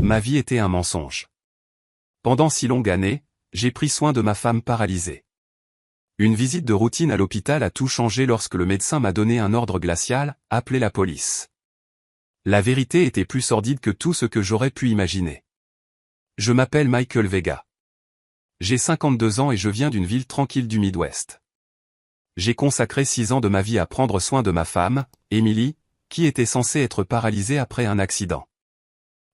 Ma vie était un mensonge. Pendant si longues années, j'ai pris soin de ma femme paralysée. Une visite de routine à l'hôpital a tout changé lorsque le médecin m'a donné un ordre glacial, appelez la police. La vérité était plus sordide que tout ce que j'aurais pu imaginer. Je m'appelle Michael Vega. J'ai 52 ans et je viens d'une ville tranquille du Midwest. J'ai consacré 6 ans de ma vie à prendre soin de ma femme, Emily, qui était censée être paralysée après un accident.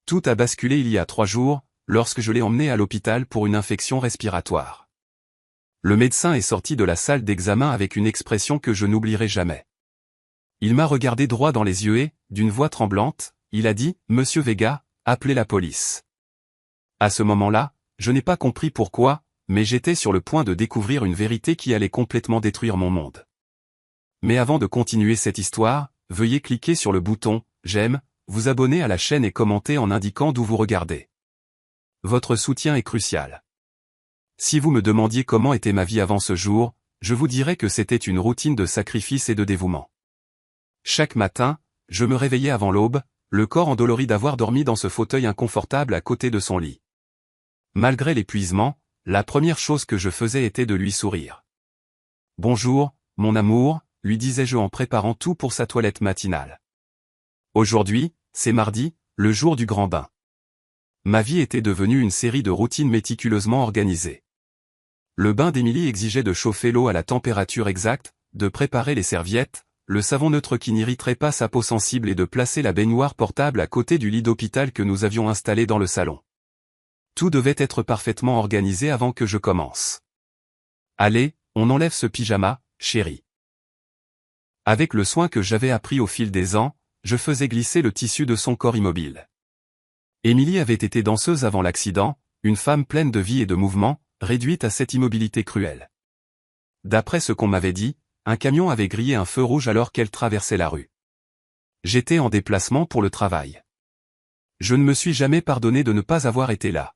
Tout a basculé il y a 3 jours, lorsque je l'ai emmenée à l'hôpital pour une infection respiratoire. Le médecin est sorti de la salle d'examen avec une expression que je n'oublierai jamais. Il m'a regardé droit dans les yeux et, d'une voix tremblante, il a dit « Monsieur Vega, appelez la police ». À ce moment-là, je n'ai pas compris pourquoi, mais j'étais sur le point de découvrir une vérité qui allait complètement détruire mon monde. Mais avant de continuer cette histoire, veuillez cliquer sur le bouton « J'aime », vous abonner à la chaîne et commenter en indiquant d'où vous regardez. Votre soutien est crucial. Si vous me demandiez comment était ma vie avant ce jour, je vous dirais que c'était une routine de sacrifice et de dévouement. Chaque matin, je me réveillais avant l'aube, le corps endolori d'avoir dormi dans ce fauteuil inconfortable à côté de son lit. Malgré l'épuisement, la première chose que je faisais était de lui sourire. « Bonjour, mon amour », lui disais-je en préparant tout pour sa toilette matinale. Aujourd'hui, c'est mardi, le jour du grand bain. Ma vie était devenue une série de routines méticuleusement organisées. Le bain d'Emily exigeait de chauffer l'eau à la température exacte, de préparer les serviettes, le savon neutre qui n'irriterait pas sa peau sensible et de placer la baignoire portable à côté du lit d'hôpital que nous avions installé dans le salon. Tout devait être parfaitement organisé avant que je commence. Allez, on enlève ce pyjama, chérie. Avec le soin que j'avais appris au fil des ans, je faisais glisser le tissu de son corps immobile. Emily avait été danseuse avant l'accident, une femme pleine de vie et de mouvement, réduite à cette immobilité cruelle. D'après ce qu'on m'avait dit, un camion avait grillé un feu rouge alors qu'elle traversait la rue. J'étais en déplacement pour le travail. Je ne me suis jamais pardonné de ne pas avoir été là.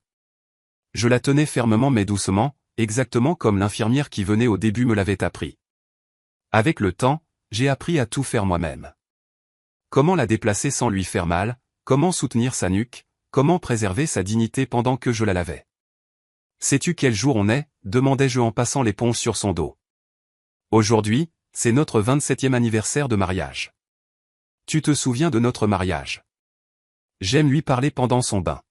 Je la tenais fermement mais doucement, exactement comme l'infirmière qui venait au début me l'avait appris. Avec le temps, j'ai appris à tout faire moi-même. Comment la déplacer sans lui faire mal, comment soutenir sa nuque, comment préserver sa dignité pendant que je la lavais. Sais-tu quel jour on est, demandai-je en passant l'éponge sur son dos. Aujourd'hui, c'est notre 27e anniversaire de mariage. Tu te souviens de notre mariage? J'aime lui parler pendant son bain.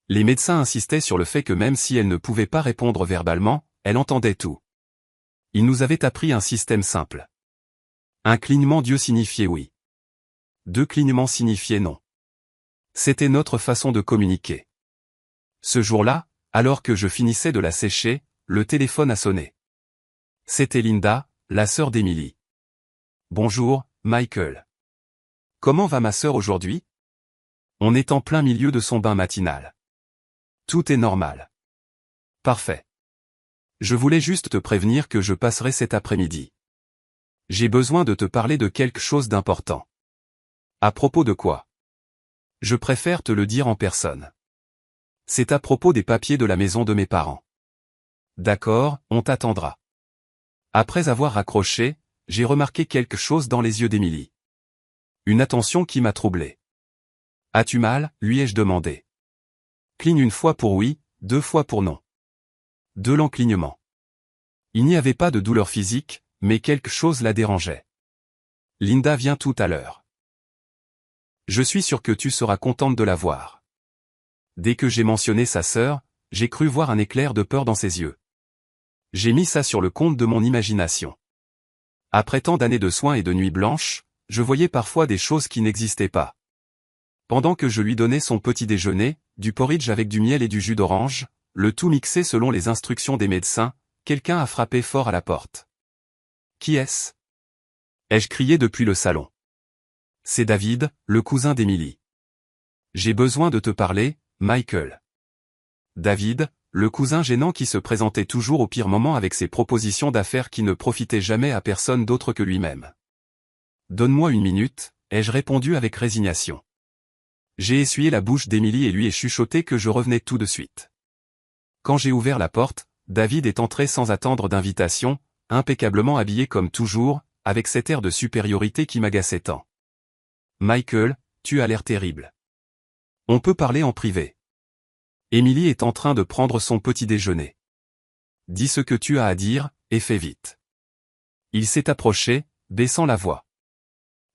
Les médecins insistaient sur le fait que même si elle ne pouvait pas répondre verbalement, elle entendait tout. Ils nous avaient appris un système simple. Un clignement d'yeux signifiait oui. 2 clignements signifiaient non. C'était notre façon de communiquer. Ce jour-là, alors que je finissais de la sécher, le téléphone a sonné. C'était Linda, la sœur d'Emily. Bonjour, Michael. Comment va ma sœur aujourd'hui? On est en plein milieu de son bain matinal. Tout est normal. Parfait. Je voulais juste te prévenir que je passerai cet après-midi. J'ai besoin de te parler de quelque chose d'important. À propos de quoi? Je préfère te le dire en personne. C'est à propos des papiers de la maison de mes parents. D'accord, on t'attendra. Après avoir raccroché, j'ai remarqué quelque chose dans les yeux d'Emily. Une attention qui m'a troublé. As-tu mal, lui ai-je demandé. Cligne une fois pour oui, 2 fois pour non. De lents clignements. Il n'y avait pas de douleur physique, mais quelque chose la dérangeait. Linda vient tout à l'heure. Je suis sûr que tu seras contente de la voir. Dès que j'ai mentionné sa sœur, j'ai cru voir un éclair de peur dans ses yeux. J'ai mis ça sur le compte de mon imagination. Après tant d'années de soins et de nuits blanches, je voyais parfois des choses qui n'existaient pas. Pendant que je lui donnais son petit déjeuner, du porridge avec du miel et du jus d'orange, le tout mixé selon les instructions des médecins, quelqu'un a frappé fort à la porte. Qui est-ce? Ai-je crié depuis le salon. C'est David, le cousin d'Emily. J'ai besoin de te parler, Michael. David, le cousin gênant qui se présentait toujours au pire moment avec ses propositions d'affaires qui ne profitaient jamais à personne d'autre que lui-même. Donne-moi 1 minute, ai-je répondu avec résignation. J'ai essuyé la bouche d'Emily et lui ai chuchoté que je revenais tout de suite. Quand j'ai ouvert la porte, David est entré sans attendre d'invitation, impeccablement habillé comme toujours, avec cet air de supériorité qui m'agaçait tant. Michael, tu as l'air terrible. On peut parler en privé. Émilie est en train de prendre son petit déjeuner. Dis ce que tu as à dire, et fais vite. Il s'est approché, baissant la voix.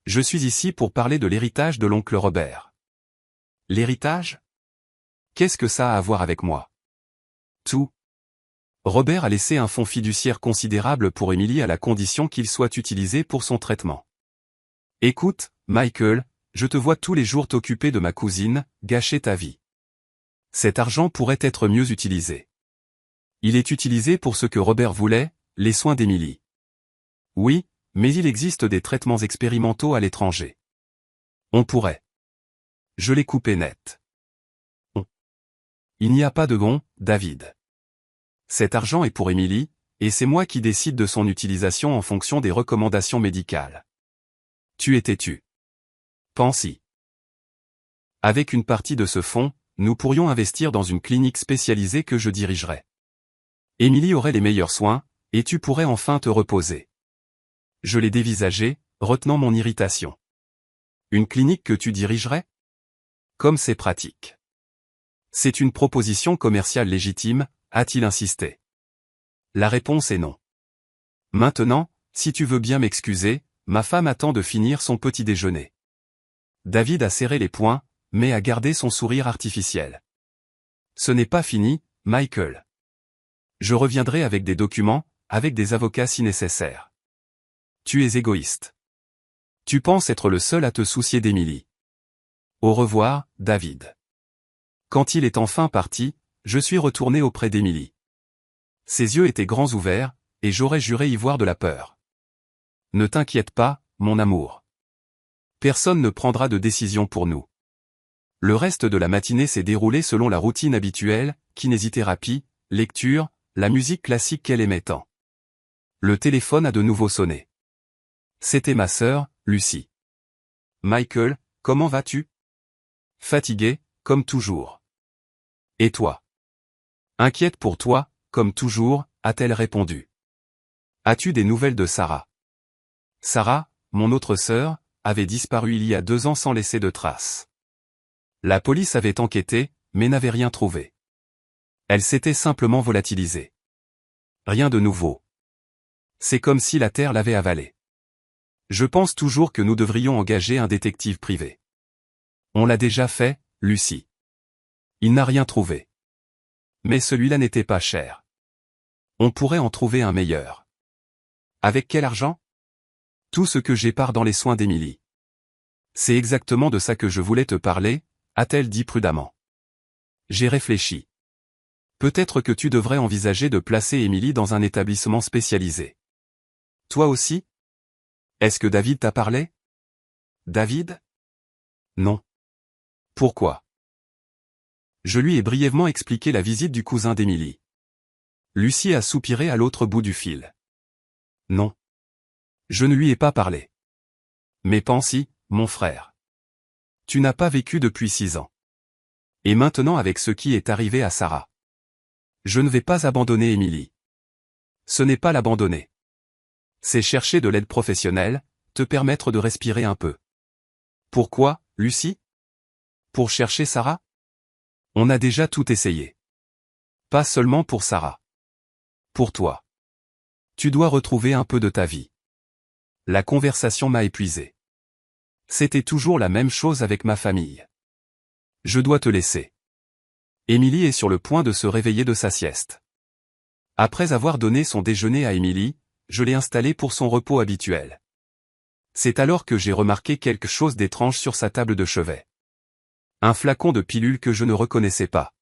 Je suis ici pour parler de l'héritage de l'oncle Robert. L'héritage? Qu'est-ce que ça a à voir avec moi? Tout. Robert a laissé un fonds fiduciaire considérable pour Émilie à la condition qu'il soit utilisé pour son traitement. Écoute, Michael, je te vois tous les jours t'occuper de ma cousine, gâcher ta vie. Cet argent pourrait être mieux utilisé. Il est utilisé pour ce que Robert voulait, les soins d'Émilie. Oui, mais il existe des traitements expérimentaux à l'étranger. On pourrait. Je l'ai coupé net. Il n'y a pas de gon, David. Cet argent est pour Émilie, et c'est moi qui décide de son utilisation en fonction des recommandations médicales. Tu es têtu. Pense-y. Avec une partie de ce fonds, nous pourrions investir dans une clinique spécialisée que je dirigerais. Émilie aurait les meilleurs soins, et tu pourrais enfin te reposer. Je l'ai dévisagé, retenant mon irritation. Une clinique que tu dirigerais? Comme c'est pratique. C'est une proposition commerciale légitime, a-t-il insisté. La réponse est non. Maintenant, si tu veux bien m'excuser, ma femme attend de finir son petit déjeuner. David a serré les poings, mais a gardé son sourire artificiel. Ce n'est pas fini, Michael. Je reviendrai avec des documents, avec des avocats si nécessaire. Tu es égoïste. Tu penses être le seul à te soucier d'Émilie. Au revoir, David. Quand il est enfin parti, je suis retourné auprès d'Émilie. Ses yeux étaient grands ouverts, et j'aurais juré y voir de la peur. Ne t'inquiète pas, mon amour. Personne ne prendra de décision pour nous. Le reste de la matinée s'est déroulé selon la routine habituelle, kinésithérapie, lecture, la musique classique qu'elle aimait tant. Le téléphone a de nouveau sonné. C'était ma sœur, Lucie. Michael, comment vas-tu? Fatigué, comme toujours. Et toi? Inquiète pour toi, comme toujours, a-t-elle répondu. As-tu des nouvelles de Sarah? Sarah, mon autre sœur, avait disparu il y a 2 ans sans laisser de traces. La police avait enquêté, mais n'avait rien trouvé. Elle s'était simplement volatilisée. Rien de nouveau. C'est comme si la terre l'avait avalée. Je pense toujours que nous devrions engager un détective privé. On l'a déjà fait, Lucie. Il n'a rien trouvé. Mais celui-là n'était pas cher. On pourrait en trouver un meilleur. Avec quel argent? Tout ce que j'épare dans les soins d'Émilie. C'est exactement de ça que je voulais te parler, a-t-elle dit prudemment. J'ai réfléchi. Peut-être que tu devrais envisager de placer Émilie dans un établissement spécialisé. Toi aussi? Est-ce que David t'a parlé? David? Non. Pourquoi? Je lui ai brièvement expliqué la visite du cousin d'Émilie. Lucie a soupiré à l'autre bout du fil. Non. Je ne lui ai pas parlé. Mais pense-y, mon frère. Tu n'as pas vécu depuis 6 ans. Et maintenant avec ce qui est arrivé à Sarah. Je ne vais pas abandonner Émilie. Ce n'est pas l'abandonner. C'est chercher de l'aide professionnelle, te permettre de respirer un peu. Pourquoi, Lucie? Pour chercher Sarah? On a déjà tout essayé. Pas seulement pour Sarah. Pour toi. Tu dois retrouver un peu de ta vie. La conversation m'a épuisé. C'était toujours la même chose avec ma famille. Je dois te laisser. Émilie est sur le point de se réveiller de sa sieste. Après avoir donné son déjeuner à Émilie, je l'ai installée pour son repos habituel. C'est alors que j'ai remarqué quelque chose d'étrange sur sa table de chevet. Un flacon de pilules que je ne reconnaissais pas.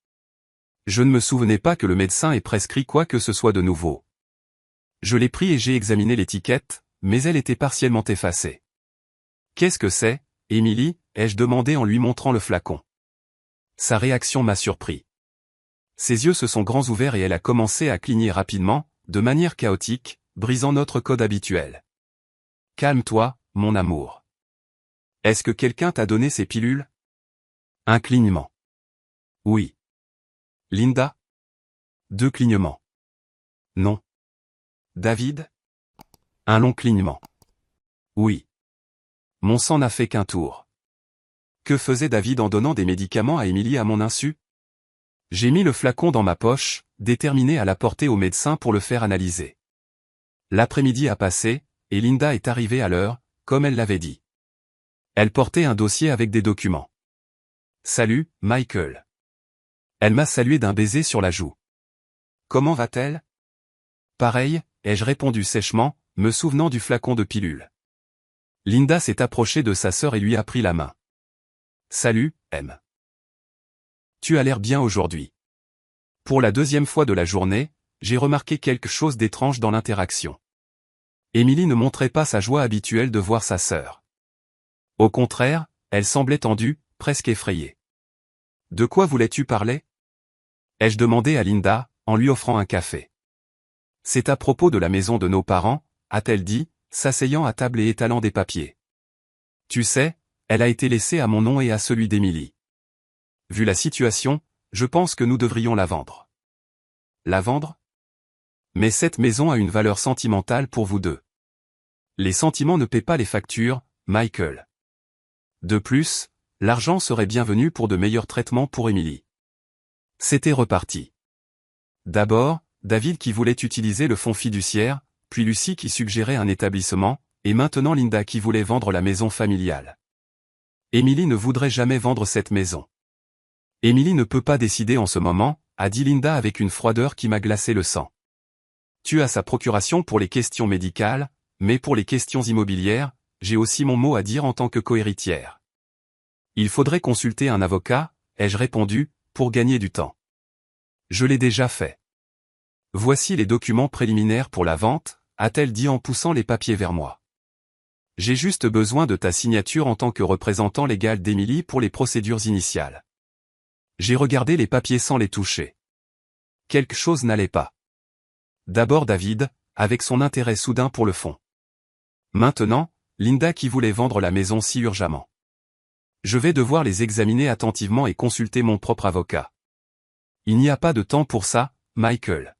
Je ne me souvenais pas que le médecin ait prescrit quoi que ce soit de nouveau. Je l'ai pris et j'ai examiné l'étiquette, mais elle était partiellement effacée. Qu'est-ce que c'est, Émilie? Ai-je demandé en lui montrant le flacon. Sa réaction m'a surpris. Ses yeux se sont grands ouverts et elle a commencé à cligner rapidement, de manière chaotique, brisant notre code habituel. Calme-toi, mon amour. Est-ce que quelqu'un t'a donné ces pilules? Un clignement. Oui. Linda? 2 clignements. Non. David? Un long clignement. Oui. Mon sang n'a fait qu'un tour. Que faisait David en donnant des médicaments à Emily à mon insu? J'ai mis le flacon dans ma poche, déterminé à l'apporter au médecin pour le faire analyser. L'après-midi a passé, et Linda est arrivée à l'heure, comme elle l'avait dit. Elle portait un dossier avec des documents. Salut, Michael. Elle m'a salué d'un baiser sur la joue. Comment va-t-elle? Pareil, ai-je répondu sèchement, me souvenant du flacon de pilule. Linda s'est approchée de sa sœur et lui a pris la main. Salut, M. Tu as l'air bien aujourd'hui. Pour la deuxième fois de la journée, j'ai remarqué quelque chose d'étrange dans l'interaction. Emily ne montrait pas sa joie habituelle de voir sa sœur. Au contraire, elle semblait tendue, presque effrayée. De quoi voulais-tu parler? Ai-je demandé à Linda, en lui offrant un café. C'est à propos de la maison de nos parents, a-t-elle dit, s'asseyant à table et étalant des papiers. Tu sais, elle a été laissée à mon nom et à celui d'Emily. Vu la situation, je pense que nous devrions la vendre. La vendre? Mais cette maison a une valeur sentimentale pour vous deux. Les sentiments ne paient pas les factures, Michael. De plus, l'argent serait bienvenu pour de meilleurs traitements pour Emily. C'était reparti. D'abord, David qui voulait utiliser le fonds fiduciaire, puis Lucie qui suggérait un établissement, et maintenant Linda qui voulait vendre la maison familiale. Emily ne voudrait jamais vendre cette maison. Emily ne peut pas décider en ce moment, a dit Linda avec une froideur qui m'a glacé le sang. Tu as sa procuration pour les questions médicales, mais pour les questions immobilières, j'ai aussi mon mot à dire en tant que cohéritière. Il faudrait consulter un avocat, ai-je répondu, pour gagner du temps. Je l'ai déjà fait. Voici les documents préliminaires pour la vente, a-t-elle dit en poussant les papiers vers moi. J'ai juste besoin de ta signature en tant que représentant légal d'Emily pour les procédures initiales. J'ai regardé les papiers sans les toucher. Quelque chose n'allait pas. D'abord David, avec son intérêt soudain pour le fonds. Maintenant, Linda qui voulait vendre la maison si urgemment. Je vais devoir les examiner attentivement et consulter mon propre avocat. Il n'y a pas de temps pour ça, Michael.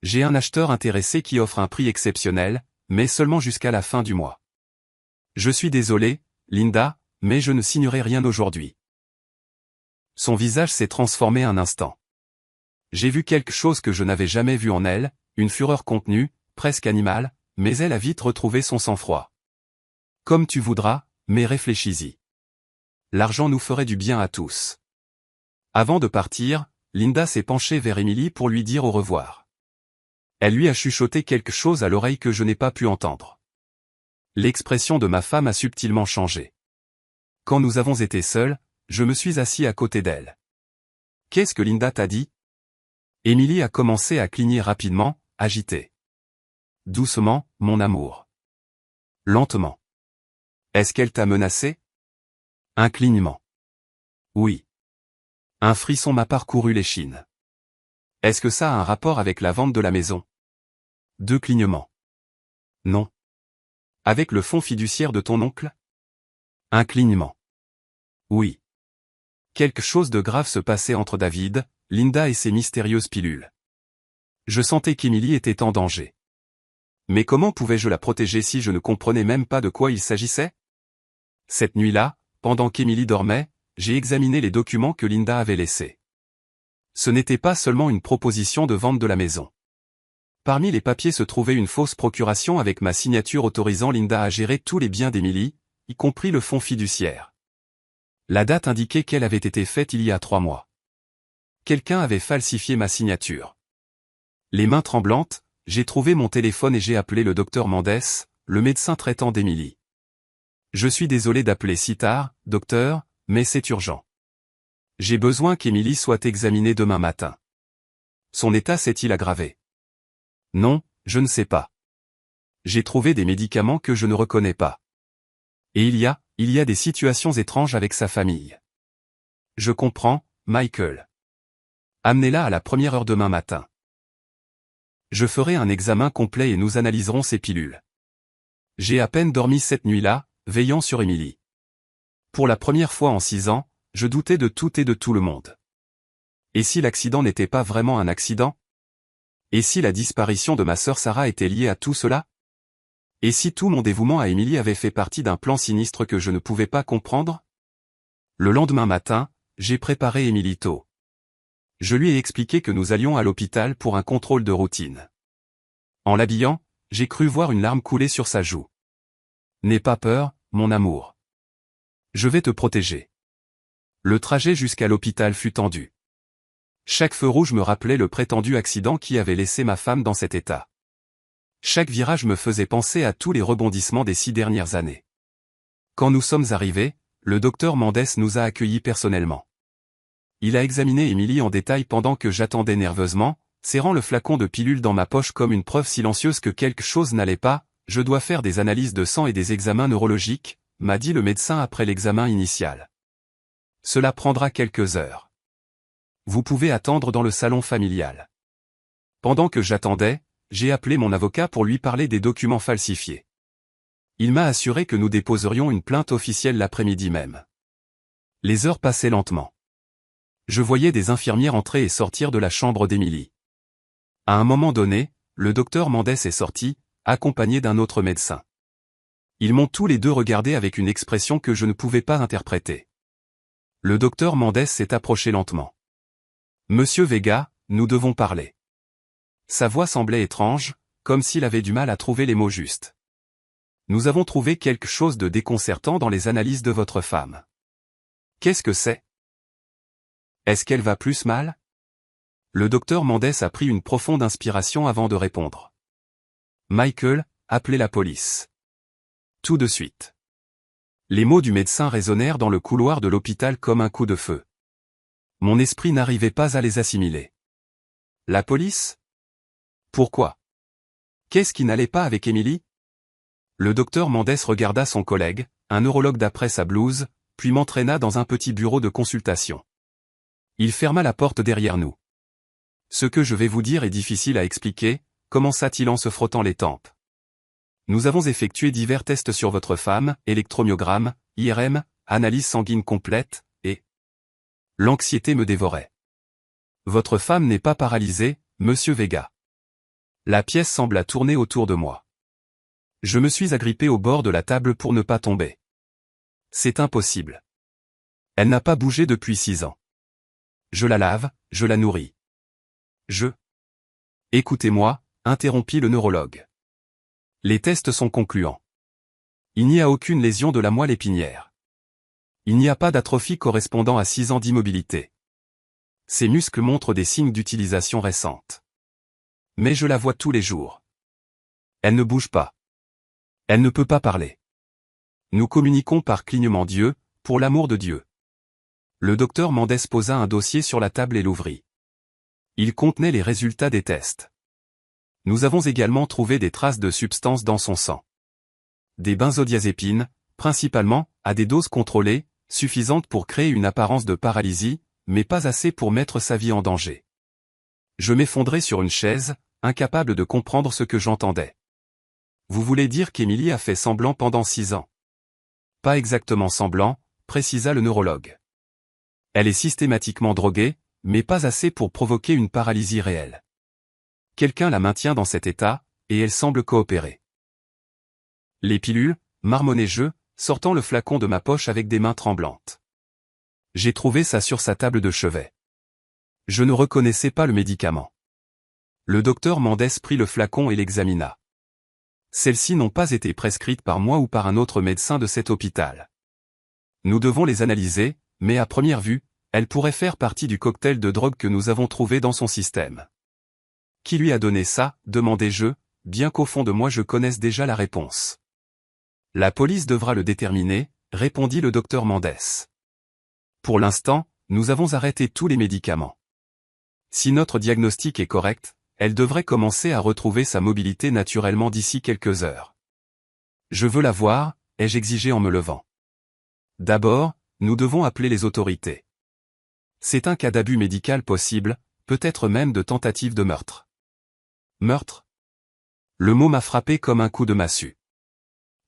J'ai un acheteur intéressé qui offre un prix exceptionnel, mais seulement jusqu'à la fin du mois. Je suis désolé, Linda, mais je ne signerai rien aujourd'hui. Son visage s'est transformé un instant. J'ai vu quelque chose que je n'avais jamais vu en elle, une fureur contenue, presque animale, mais elle a vite retrouvé son sang-froid. Comme tu voudras, mais réfléchis-y. L'argent nous ferait du bien à tous. Avant de partir, Linda s'est penchée vers Emily pour lui dire au revoir. Elle lui a chuchoté quelque chose à l'oreille que je n'ai pas pu entendre. L'expression de ma femme a subtilement changé. Quand nous avons été seuls, je me suis assis à côté d'elle. Qu'est-ce que Linda t'a dit? Emily a commencé à cligner rapidement, agitée. Doucement, mon amour. Lentement. Est-ce qu'elle t'a menacé? Un clignement. Oui. Un frisson m'a parcouru l'échine. Est-ce que ça a un rapport avec la vente de la maison? Deux clignements. Non. Avec le fonds fiduciaire de ton oncle? Un clignement. Oui. Quelque chose de grave se passait entre David, Linda et ses mystérieuses pilules. Je sentais qu'Emily était en danger. Mais comment pouvais-je la protéger si je ne comprenais même pas de quoi il s'agissait? Cette nuit-là, pendant qu'Emily dormait, j'ai examiné les documents que Linda avait laissés. Ce n'était pas seulement une proposition de vente de la maison. Parmi les papiers se trouvait une fausse procuration avec ma signature autorisant Linda à gérer tous les biens d'Emily, y compris le fonds fiduciaire. La date indiquait qu'elle avait été faite il y a 3 mois. Quelqu'un avait falsifié ma signature. Les mains tremblantes, j'ai trouvé mon téléphone et j'ai appelé le docteur Mendes, le médecin traitant d'Emily. Je suis désolé d'appeler si tard, docteur, mais c'est urgent. J'ai besoin qu'Emily soit examinée demain matin. Son état s'est-il aggravé? Non, je ne sais pas. J'ai trouvé des médicaments que je ne reconnais pas. Et il y a des situations étranges avec sa famille. Je comprends, Michael. Amenez-la à la première heure demain matin. Je ferai un examen complet et nous analyserons ses pilules. J'ai à peine dormi cette nuit-là, veillant sur Emily. Pour la première fois en 6 ans, je doutais de tout et de tout le monde. Et si l'accident n'était pas vraiment un accident? Et si la disparition de ma sœur Sarah était liée à tout cela? Et si tout mon dévouement à Emily avait fait partie d'un plan sinistre que je ne pouvais pas comprendre? Le lendemain matin, j'ai préparé Émilie tôt. Je lui ai expliqué que nous allions à l'hôpital pour un contrôle de routine. En l'habillant, j'ai cru voir une larme couler sur sa joue. N'aie pas peur, mon amour. Je vais te protéger. Le trajet jusqu'à l'hôpital fut tendu. Chaque feu rouge me rappelait le prétendu accident qui avait laissé ma femme dans cet état. Chaque virage me faisait penser à tous les rebondissements des 6 dernières années. Quand nous sommes arrivés, le docteur Mendes nous a accueillis personnellement. Il a examiné Émilie en détail pendant que j'attendais nerveusement, serrant le flacon de pilule dans ma poche comme une preuve silencieuse que quelque chose n'allait pas. Je dois faire des analyses de sang et des examens neurologiques, m'a dit le médecin après l'examen initial. Cela prendra quelques heures. Vous pouvez attendre dans le salon familial. Pendant que j'attendais, j'ai appelé mon avocat pour lui parler des documents falsifiés. Il m'a assuré que nous déposerions une plainte officielle l'après-midi même. Les heures passaient lentement. Je voyais des infirmières entrer et sortir de la chambre d'Émilie. À un moment donné, le docteur Mendes est sorti, accompagné d'un autre médecin. Ils m'ont tous les deux regardé avec une expression que je ne pouvais pas interpréter. Le docteur Mendes s'est approché lentement. « Monsieur Vega, nous devons parler. » Sa voix semblait étrange, comme s'il avait du mal à trouver les mots justes. « Nous avons trouvé quelque chose de déconcertant dans les analyses de votre femme. » « Qu'est-ce que c'est? Est-ce qu'elle va plus mal? » Le docteur Mendes a pris une profonde inspiration avant de répondre. « Michael, appelez la police. » Tout de suite. Les mots du médecin résonnèrent dans le couloir de l'hôpital comme un coup de feu. Mon esprit n'arrivait pas à les assimiler. La police? Pourquoi? Qu'est-ce qui n'allait pas avec Émilie? Le docteur Mendes regarda son collègue, un neurologue d'après sa blouse, puis m'entraîna dans un petit bureau de consultation. Il ferma la porte derrière nous. Ce que je vais vous dire est difficile à expliquer, commença-t-il en se frottant les tempes. Nous avons effectué divers tests sur votre femme, électromyogramme, IRM, analyse sanguine complète, et... L'anxiété me dévorait. Votre femme n'est pas paralysée, monsieur Vega. La pièce sembla tourner autour de moi. Je me suis agrippé au bord de la table pour ne pas tomber. C'est impossible. Elle n'a pas bougé depuis 6 ans. Je la lave, je la nourris. Écoutez-moi, interrompit le neurologue. Les tests sont concluants. Il n'y a aucune lésion de la moelle épinière. Il n'y a pas d'atrophie correspondant à 6 ans d'immobilité. Ses muscles montrent des signes d'utilisation récente. Mais je la vois tous les jours. Elle ne bouge pas. Elle ne peut pas parler. Nous communiquons par clignement d'yeux, pour l'amour de Dieu. Le docteur Mendes posa un dossier sur la table et l'ouvrit. Il contenait les résultats des tests. Nous avons également trouvé des traces de substances dans son sang. Des benzodiazépines, principalement, à des doses contrôlées, suffisantes pour créer une apparence de paralysie, mais pas assez pour mettre sa vie en danger. Je m'effondrais sur une chaise, incapable de comprendre ce que j'entendais. Vous voulez dire qu'Émilie a fait semblant pendant 6 ans? Pas exactement semblant, précisa le neurologue. Elle est systématiquement droguée, mais pas assez pour provoquer une paralysie réelle. Quelqu'un la maintient dans cet état, et elle semble coopérer. Les pilules, marmonnai-je, sortant le flacon de ma poche avec des mains tremblantes. J'ai trouvé ça sur sa table de chevet. Je ne reconnaissais pas le médicament. Le docteur Mendes prit le flacon et l'examina. Celles-ci n'ont pas été prescrites par moi ou par un autre médecin de cet hôpital. Nous devons les analyser, mais à première vue, elles pourraient faire partie du cocktail de drogue que nous avons trouvé dans son système. Qui lui a donné ça, demandai-je, bien qu'au fond de moi je connaisse déjà la réponse. La police devra le déterminer, répondit le docteur Mendes. Pour l'instant, nous avons arrêté tous les médicaments. Si notre diagnostic est correct, elle devrait commencer à retrouver sa mobilité naturellement d'ici quelques heures. Je veux la voir, ai-je exigé en me levant. D'abord, nous devons appeler les autorités. C'est un cas d'abus médical possible, peut-être même de tentative de meurtre. Meurtre? Le mot m'a frappé comme un coup de massue.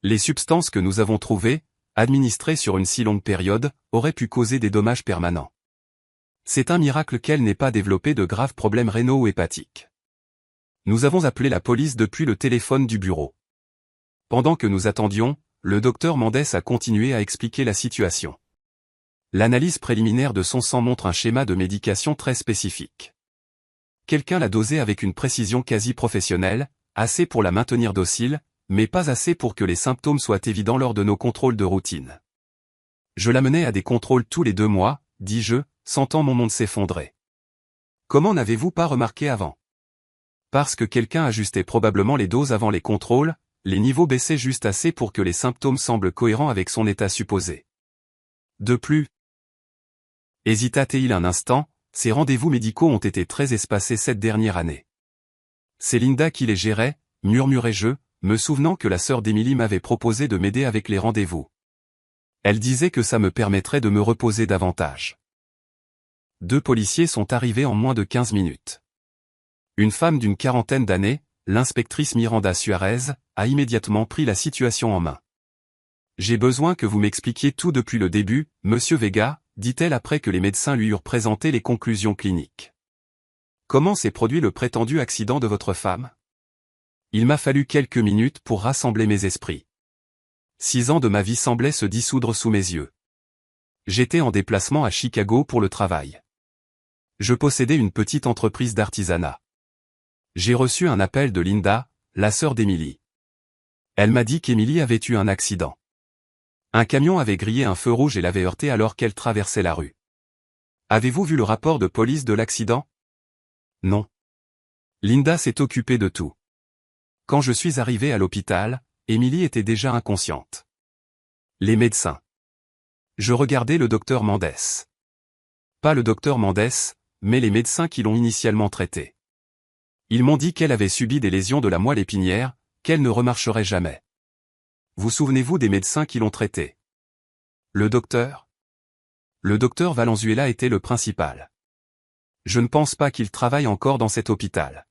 Les substances que nous avons trouvées, administrées sur une si longue période, auraient pu causer des dommages permanents. C'est un miracle qu'elle n'ait pas développé de graves problèmes rénaux ou hépatiques. Nous avons appelé la police depuis le téléphone du bureau. Pendant que nous attendions, le docteur Mendes a continué à expliquer la situation. L'analyse préliminaire de son sang montre un schéma de médication très spécifique. Quelqu'un l'a dosée avec une précision quasi professionnelle, assez pour la maintenir docile, mais pas assez pour que les symptômes soient évidents lors de nos contrôles de routine. Je l'amenais à des contrôles tous les 2 mois, dis-je, sentant mon monde s'effondrer. Comment n'avez-vous pas remarqué avant? Parce que quelqu'un ajustait probablement les doses avant les contrôles, les niveaux baissaient juste assez pour que les symptômes semblent cohérents avec son état supposé. De plus, hésita-t-il un instant, ces rendez-vous médicaux ont été très espacés cette dernière année. C'est Linda qui les gérait, murmurai-je, me souvenant que la sœur d'Emily m'avait proposé de m'aider avec les rendez-vous. Elle disait que ça me permettrait de me reposer davantage. 2 policiers sont arrivés en moins de 15 minutes. Une femme d'une quarantaine d'années, l'inspectrice Miranda Suarez, a immédiatement pris la situation en main. J'ai besoin que vous m'expliquiez tout depuis le début, monsieur Vega, dit-elle après que les médecins lui eurent présenté les conclusions cliniques. Comment s'est produit le prétendu accident de votre femme? Il m'a fallu quelques minutes pour rassembler mes esprits. 6 ans de ma vie semblaient se dissoudre sous mes yeux. J'étais en déplacement à Chicago pour le travail. Je possédais une petite entreprise d'artisanat. J'ai reçu un appel de Linda, la sœur d'Emily. Elle m'a dit qu'Emily avait eu un accident. Un camion avait grillé un feu rouge et l'avait heurtée alors qu'elle traversait la rue. Avez-vous vu le rapport de police de l'accident? Non. Linda s'est occupée de tout. Quand je suis arrivé à l'hôpital, Emily était déjà inconsciente. Les médecins. Je regardais le docteur Mendes. Pas le docteur Mendes, mais les médecins qui l'ont initialement traitée. Ils m'ont dit qu'elle avait subi des lésions de la moelle épinière, qu'elle ne remarcherait jamais. Vous souvenez-vous des médecins qui l'ont traitée? Le docteur? Le docteur Valenzuela était le principal. Je ne pense pas qu'il travaille encore dans cet hôpital.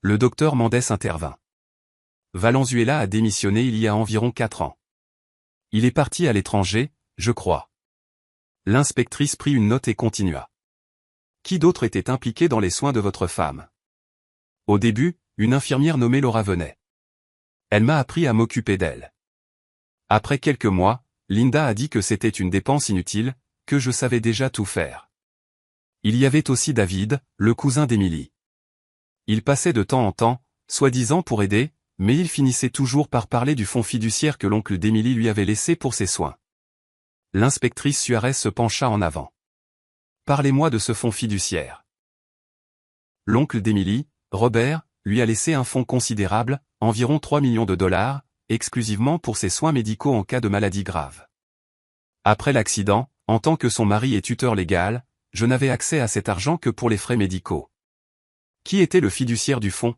Le docteur Mendes intervint. Valenzuela a démissionné il y a environ 4 ans. Il est parti à l'étranger, je crois. L'inspectrice prit une note et continua. Qui d'autre était impliqué dans les soins de votre femme? Au début, une infirmière nommée Laura venait. Elle m'a appris à m'occuper d'elle. Après quelques mois, Linda a dit que c'était une dépense inutile, que je savais déjà tout faire. Il y avait aussi David, le cousin d'Emily. Il passait de temps en temps, soi-disant pour aider, mais il finissait toujours par parler du fonds fiduciaire que l'oncle d'Emily lui avait laissé pour ses soins. L'inspectrice Suarez se pencha en avant. Parlez-moi de ce fonds fiduciaire. L'oncle d'Emily, Robert, lui a laissé un fonds considérable, environ 3 millions de dollars, exclusivement pour ses soins médicaux en cas de maladie grave. Après l'accident, en tant que son mari et tuteur légal, je n'avais accès à cet argent que pour les frais médicaux. Qui était le fiduciaire du fonds?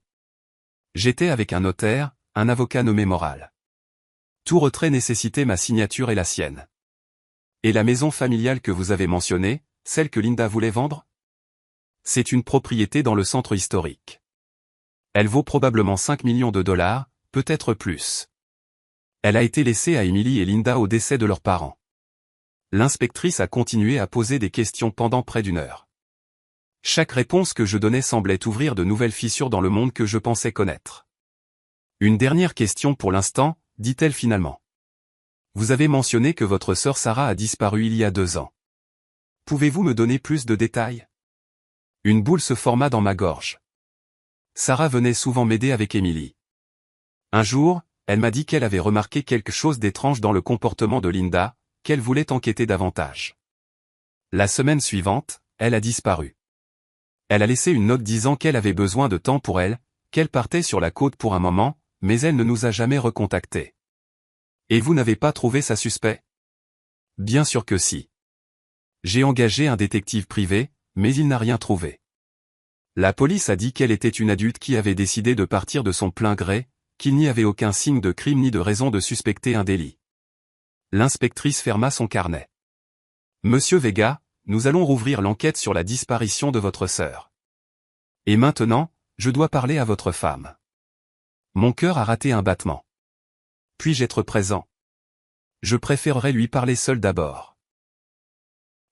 J'étais avec un notaire, un avocat nommé Moral. Tout retrait nécessitait ma signature et la sienne. Et la maison familiale que vous avez mentionnée, celle que Linda voulait vendre? C'est une propriété dans le centre historique. Elle vaut probablement 5 millions de dollars, peut-être plus. Elle a été laissée à Emily et Linda au décès de leurs parents. L'inspectrice a continué à poser des questions pendant près d'1 heure. Chaque réponse que je donnais semblait ouvrir de nouvelles fissures dans le monde que je pensais connaître. Une dernière question pour l'instant, dit-elle finalement. Vous avez mentionné que votre sœur Sarah a disparu il y a 2 ans. Pouvez-vous me donner plus de détails? Une boule se forma dans ma gorge. Sarah venait souvent m'aider avec Emily. Un jour, elle m'a dit qu'elle avait remarqué quelque chose d'étrange dans le comportement de Linda, qu'elle voulait enquêter davantage. La semaine suivante, elle a disparu. Elle a laissé une note disant qu'elle avait besoin de temps pour elle, qu'elle partait sur la côte pour un moment, mais elle ne nous a jamais recontactés. Et vous n'avez pas trouvé ça suspect? Bien sûr que si. J'ai engagé un détective privé, mais il n'a rien trouvé. La police a dit qu'elle était une adulte qui avait décidé de partir de son plein gré, qu'il n'y avait aucun signe de crime ni de raison de suspecter un délit. L'inspectrice ferma son carnet. Monsieur Vega, nous allons rouvrir l'enquête sur la disparition de votre sœur. Et maintenant, je dois parler à votre femme. Mon cœur a raté un battement. Puis-je être présent? Je préférerais lui parler seul d'abord.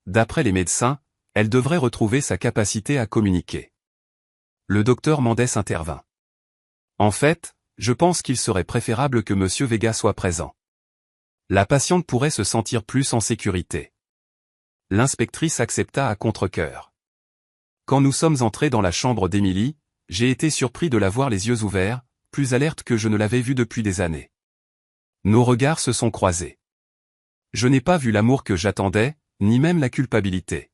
D'après les médecins, elle devrait retrouver sa capacité à communiquer. Le docteur Mendes intervint. En fait, je pense qu'il serait préférable que monsieur Vega soit présent. La patiente pourrait se sentir plus en sécurité. L'inspectrice accepta à contre-cœur. Quand nous sommes entrés dans la chambre d'Émilie, j'ai été surpris de la voir les yeux ouverts, plus alerte que je ne l'avais vue depuis des années. Nos regards se sont croisés. Je n'ai pas vu l'amour que j'attendais, ni même la culpabilité.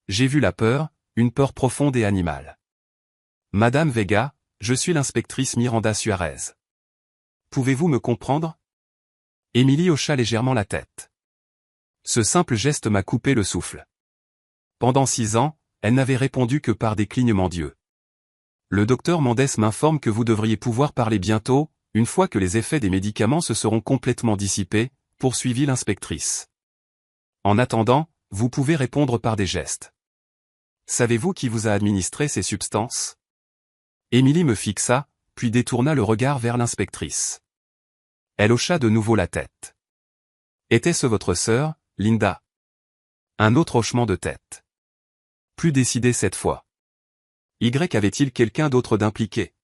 J'ai vu la peur, une peur profonde et animale. Madame Vega, je suis l'inspectrice Miranda Suarez. Pouvez-vous me comprendre? Émilie hocha légèrement la tête. Ce simple geste m'a coupé le souffle. Pendant 6 ans, elle n'avait répondu que par des clignements d'yeux. Le docteur Mendes m'informe que vous devriez pouvoir parler bientôt, une fois que les effets des médicaments se seront complètement dissipés, poursuivit l'inspectrice. En attendant, vous pouvez répondre par des gestes. Savez-vous qui vous a administré ces substances? Émilie me fixa, puis détourna le regard vers l'inspectrice. Elle hocha de nouveau la tête. Était-ce votre sœur, Linda? Un autre hochement de tête. Plus décidé cette fois. Y avait-il quelqu'un d'autre d'impliqué?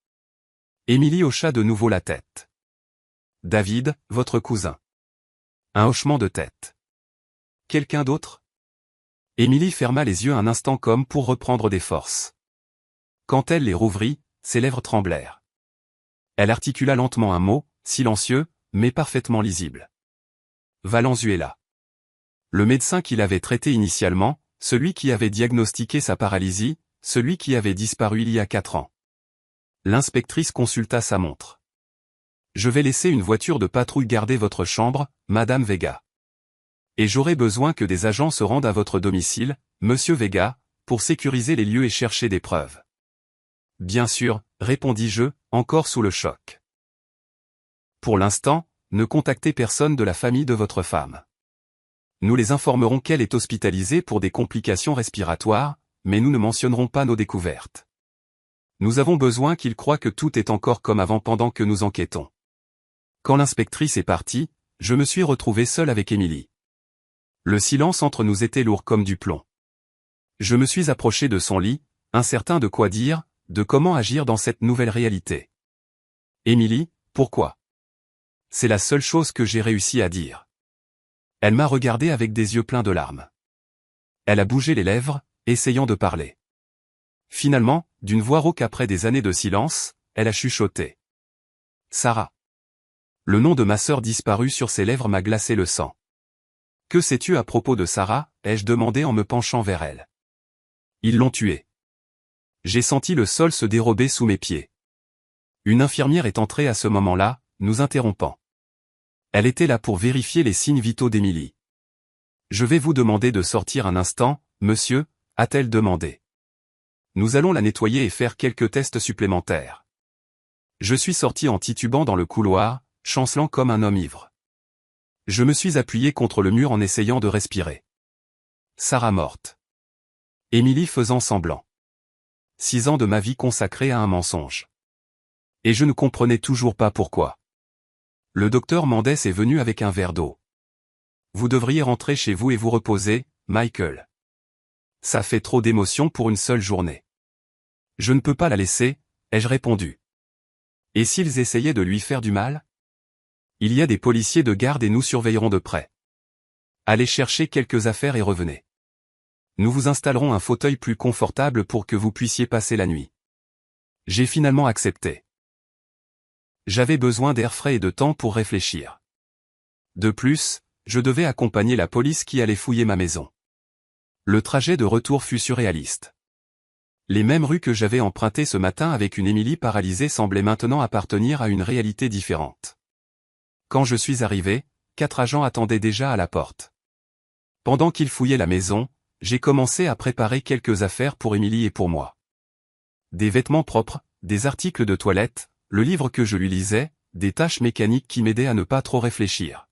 Émilie hocha de nouveau la tête. David, votre cousin. Un hochement de tête. Quelqu'un d'autre? Émilie ferma les yeux un instant comme pour reprendre des forces. Quand elle les rouvrit, ses lèvres tremblèrent. Elle articula lentement un mot, silencieux, mais parfaitement lisible. Valenzuela. Le médecin qui l'avait traité initialement, celui qui avait diagnostiqué sa paralysie, celui qui avait disparu il y a 4 ans. L'inspectrice consulta sa montre. Je vais laisser une voiture de patrouille garder votre chambre, Madame Vega. Et j'aurai besoin que des agents se rendent à votre domicile, Monsieur Vega, pour sécuriser les lieux et chercher des preuves. Bien sûr, répondis-je, encore sous le choc. Pour l'instant, ne contactez personne de la famille de votre femme. Nous les informerons qu'elle est hospitalisée pour des complications respiratoires, mais nous ne mentionnerons pas nos découvertes. Nous avons besoin qu'ils croient que tout est encore comme avant pendant que nous enquêtons. Quand l'inspectrice est partie, je me suis retrouvé seul avec Émilie. Le silence entre nous était lourd comme du plomb. Je me suis approché de son lit, incertain de quoi dire, de comment agir dans cette nouvelle réalité. Émilie, pourquoi? C'est la seule chose que j'ai réussi à dire. Elle m'a regardé avec des yeux pleins de larmes. Elle a bougé les lèvres, essayant de parler. Finalement, d'une voix rauque après des années de silence, elle a chuchoté. Sarah. Le nom de ma sœur disparue sur ses lèvres m'a glacé le sang. Que sais-tu à propos de Sarah? Ai-je demandé en me penchant vers elle. Ils l'ont tuée. J'ai senti le sol se dérober sous mes pieds. Une infirmière est entrée à ce moment-là, nous interrompant. Elle était là pour vérifier les signes vitaux d'Émilie. Je vais vous demander de sortir un instant, monsieur, a-t-elle demandé. Nous allons la nettoyer et faire quelques tests supplémentaires. Je suis sorti en titubant dans le couloir, chancelant comme un homme ivre. Je me suis appuyé contre le mur en essayant de respirer. Sarah morte. Émilie faisant semblant. 6 ans de ma vie consacrés à un mensonge. Et je ne comprenais toujours pas pourquoi. Le docteur Mendes est venu avec un verre d'eau. Vous devriez rentrer chez vous et vous reposer, Michael. Ça fait trop d'émotions pour une seule journée. Je ne peux pas la laisser, ai-je répondu. Et s'ils essayaient de lui faire du mal? Il y a des policiers de garde et nous surveillerons de près. Allez chercher quelques affaires et revenez. Nous vous installerons un fauteuil plus confortable pour que vous puissiez passer la nuit. J'ai finalement accepté. J'avais besoin d'air frais et de temps pour réfléchir. De plus, je devais accompagner la police qui allait fouiller ma maison. Le trajet de retour fut surréaliste. Les mêmes rues que j'avais empruntées ce matin avec une Émilie paralysée semblaient maintenant appartenir à une réalité différente. Quand je suis arrivé, 4 agents attendaient déjà à la porte. Pendant qu'ils fouillaient la maison, j'ai commencé à préparer quelques affaires pour Émilie et pour moi. Des vêtements propres, des articles de toilette, le livre que je lui lisais, des tâches mécaniques qui m'aidaient à ne pas trop réfléchir.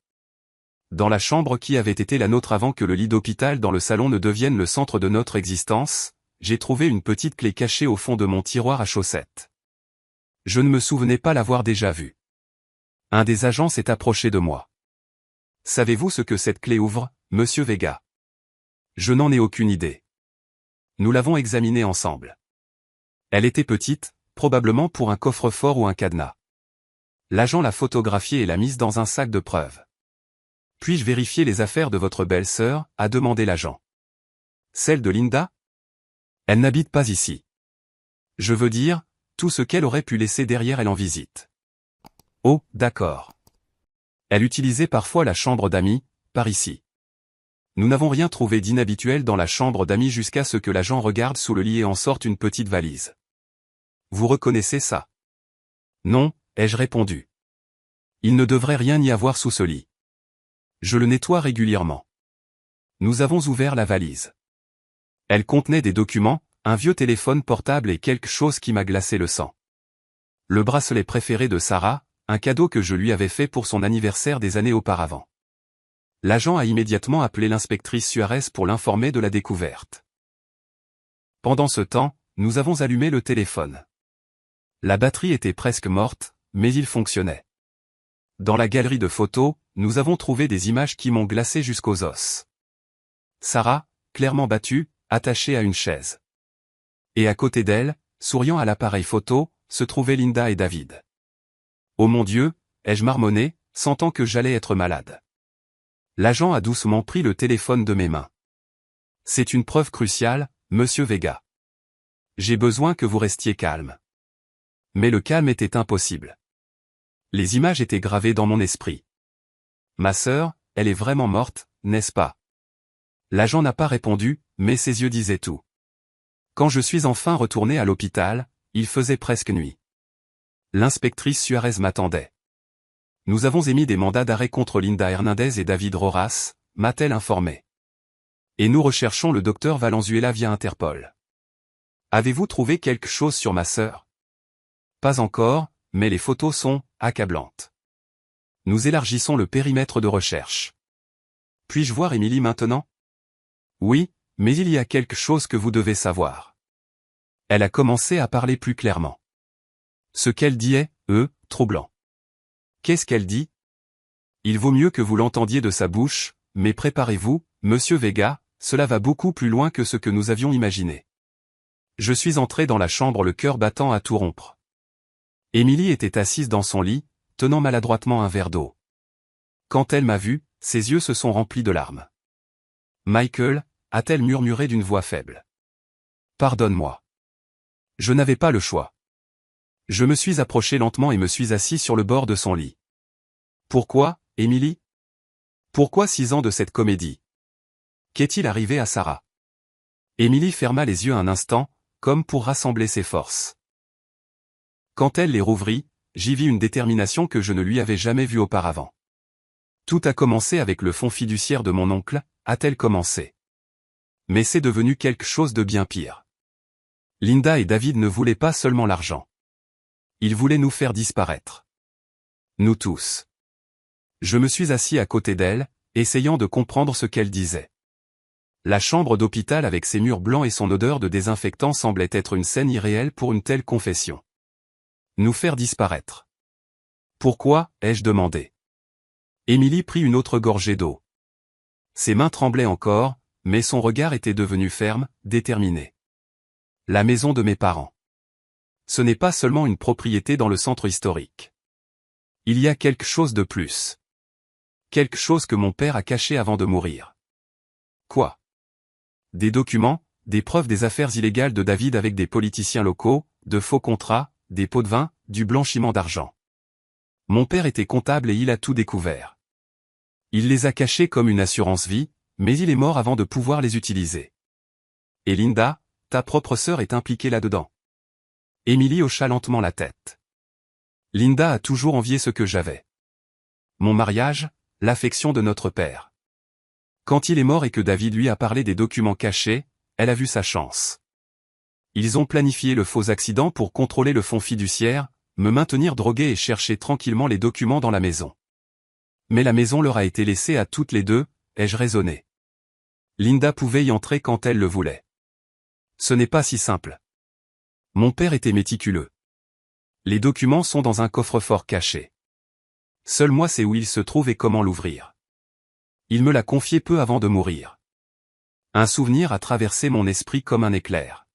Dans la chambre qui avait été la nôtre avant que le lit d'hôpital dans le salon ne devienne le centre de notre existence, j'ai trouvé une petite clé cachée au fond de mon tiroir à chaussettes. Je ne me souvenais pas l'avoir déjà vue. Un des agents s'est approché de moi. Savez-vous ce que cette clé ouvre, monsieur Vega? Je n'en ai aucune idée. Nous l'avons examinée ensemble. Elle était petite, probablement pour un coffre-fort ou un cadenas. L'agent l'a photographiée et l'a mise dans un sac de preuves. Puis-je vérifier les affaires de votre belle-sœur, a demandé l'agent. Celle de Linda? Elle n'habite pas ici. Je veux dire, tout ce qu'elle aurait pu laisser derrière elle en visite. Oh, d'accord. Elle utilisait parfois la chambre d'amis, par ici. Nous n'avons rien trouvé d'inhabituel dans la chambre d'amis jusqu'à ce que l'agent regarde sous le lit et en sorte une petite valise. Vous reconnaissez ça? Non, ai-je répondu. Il ne devrait rien y avoir sous ce lit. Je le nettoie régulièrement. Nous avons ouvert la valise. Elle contenait des documents, un vieux téléphone portable et quelque chose qui m'a glacé le sang. Le bracelet préféré de Sarah, un cadeau que je lui avais fait pour son anniversaire des années auparavant. L'agent a immédiatement appelé l'inspectrice Suarez pour l'informer de la découverte. Pendant ce temps, nous avons allumé le téléphone. La batterie était presque morte, mais il fonctionnait. Dans la galerie de photos, nous avons trouvé des images qui m'ont glacé jusqu'aux os. Sarah, clairement battue, attachée à une chaise. Et à côté d'elle, souriant à l'appareil photo, se trouvaient Linda et David. Oh mon Dieu, ai-je marmonné, sentant que j'allais être malade. L'agent a doucement pris le téléphone de mes mains. C'est une preuve cruciale, monsieur Vega. J'ai besoin que vous restiez calme. Mais le calme était impossible. Les images étaient gravées dans mon esprit. Ma sœur, elle est vraiment morte, n'est-ce pas? L'agent n'a pas répondu, mais ses yeux disaient tout. Quand je suis enfin retourné à l'hôpital, il faisait presque nuit. L'inspectrice Suarez m'attendait. Nous avons émis des mandats d'arrêt contre Linda Hernandez et David Roras, m'a-t-elle informé. Et nous recherchons le docteur Valenzuela via Interpol. Avez-vous trouvé quelque chose sur ma sœur? Pas encore, mais les photos sont accablantes. Nous élargissons le périmètre de recherche. Puis-je voir Émilie maintenant? Oui, mais il y a quelque chose que vous devez savoir. Elle a commencé à parler plus clairement. Ce qu'elle dit est, troublant. Qu'est-ce qu'elle dit? Il vaut mieux que vous l'entendiez de sa bouche, mais préparez-vous, monsieur Vega, cela va beaucoup plus loin que ce que nous avions imaginé. Je suis entré dans la chambre le cœur battant à tout rompre. Émilie était assise dans son lit, tenant maladroitement un verre d'eau. Quand elle m'a vu, ses yeux se sont remplis de larmes. Michael, a-t-elle murmuré d'une voix faible. Pardonne-moi. Je n'avais pas le choix. Je me suis approché lentement et me suis assis sur le bord de son lit. Pourquoi, Émilie? Pourquoi 6 ans de cette comédie? Qu'est-il arrivé à Sarah? Émilie ferma les yeux un instant, comme pour rassembler ses forces. Quand elle les rouvrit, j'y vis une détermination que je ne lui avais jamais vue auparavant. Tout a commencé avec le fonds fiduciaire de mon oncle, a-t-elle commencé. Mais c'est devenu quelque chose de bien pire. Linda et David ne voulaient pas seulement l'argent. Ils voulaient nous faire disparaître. Nous tous. Je me suis assis à côté d'elle, essayant de comprendre ce qu'elle disait. La chambre d'hôpital avec ses murs blancs et son odeur de désinfectant semblait être une scène irréelle pour une telle confession. Nous faire disparaître. Pourquoi, ai-je demandé. Émilie prit une autre gorgée d'eau. Ses mains tremblaient encore, mais son regard était devenu ferme, déterminé. La maison de mes parents. Ce n'est pas seulement une propriété dans le centre historique. Il y a quelque chose de plus. Quelque chose que mon père a caché avant de mourir. Quoi? Des documents, des preuves des affaires illégales de David avec des politiciens locaux, de faux contrats, des pots de vin, du blanchiment d'argent. Mon père était comptable et il a tout découvert. Il les a cachés comme une assurance vie, mais il est mort avant de pouvoir les utiliser. Et Linda, ta propre sœur est impliquée là-dedans. Émilie hocha lentement la tête. Linda a toujours envié ce que j'avais. Mon mariage, l'affection de notre père. Quand il est mort et que David lui a parlé des documents cachés, elle a vu sa chance. Ils ont planifié le faux accident pour contrôler le fonds fiduciaire, me maintenir drogué et chercher tranquillement les documents dans la maison. Mais la maison leur a été laissée à toutes les deux, ai-je raisonné. Linda pouvait y entrer quand elle le voulait. Ce n'est pas si simple. Mon père était méticuleux. Les documents sont dans un coffre-fort caché. Seul moi sais où il se trouve et comment l'ouvrir. Il me l'a confié peu avant de mourir. Un souvenir a traversé mon esprit comme un éclair.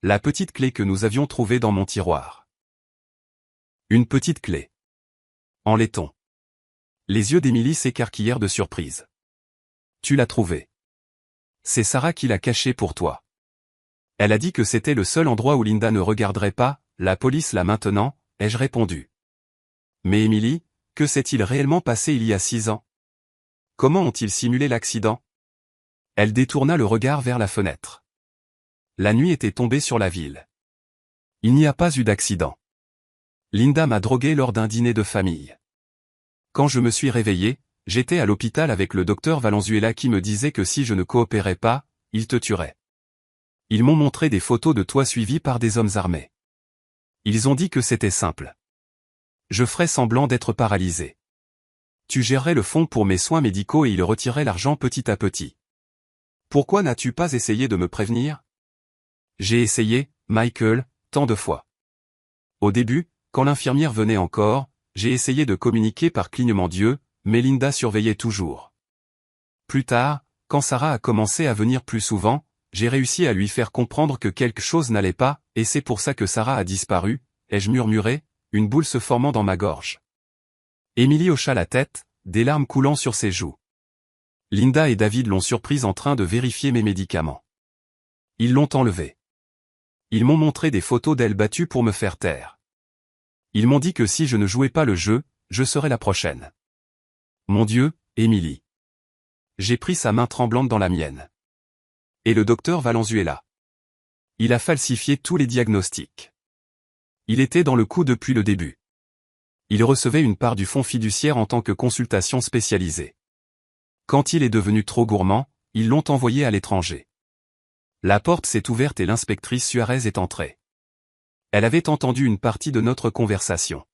La petite clé que nous avions trouvée dans mon tiroir. Une petite clé. En laiton. Les yeux d'Émilie s'écarquillèrent de surprise. Tu l'as trouvée. C'est Sarah qui l'a caché pour toi. Elle a dit que c'était le seul endroit où Linda ne regarderait pas, la police là maintenant, ai-je répondu. Mais Emily, que s'est-il réellement passé il y a 6 ans? Comment ont-ils simulé l'accident? Elle détourna le regard vers la fenêtre. La nuit était tombée sur la ville. Il n'y a pas eu d'accident. Linda m'a drogué lors d'un dîner de famille. Quand je me suis réveillé, j'étais à l'hôpital avec le docteur Valenzuela qui me disait que si je ne coopérais pas, il te tuerait. Ils m'ont montré des photos de toi suivi par des hommes armés. Ils ont dit que c'était simple. Je ferais semblant d'être paralysé. Tu gérerais le fonds pour mes soins médicaux et ils retiraient l'argent petit à petit. Pourquoi n'as-tu pas essayé de me prévenir? J'ai essayé, Michael, tant de fois. Au début, quand l'infirmière venait encore, j'ai essayé de communiquer par clignement d'yeux, mais Linda surveillait toujours. Plus tard, quand Sarah a commencé à venir plus souvent, j'ai réussi à lui faire comprendre que quelque chose n'allait pas, et c'est pour ça que Sarah a disparu, ai-je murmuré, une boule se formant dans ma gorge. Emily hocha la tête, des larmes coulant sur ses joues. Linda et David l'ont surprise en train de vérifier mes médicaments. Ils l'ont enlevée. Ils m'ont montré des photos d'elle battue pour me faire taire. Ils m'ont dit que si je ne jouais pas le jeu, je serais la prochaine. Mon Dieu, Emily. J'ai pris sa main tremblante dans la mienne. Et le docteur Valenzuela. Il a falsifié tous les diagnostics. Il était dans le coup depuis le début. Il recevait une part du fonds fiduciaire en tant que consultation spécialisée. Quand il est devenu trop gourmand, ils l'ont envoyé à l'étranger. La porte s'est ouverte et l'inspectrice Suarez est entrée. Elle avait entendu une partie de notre conversation.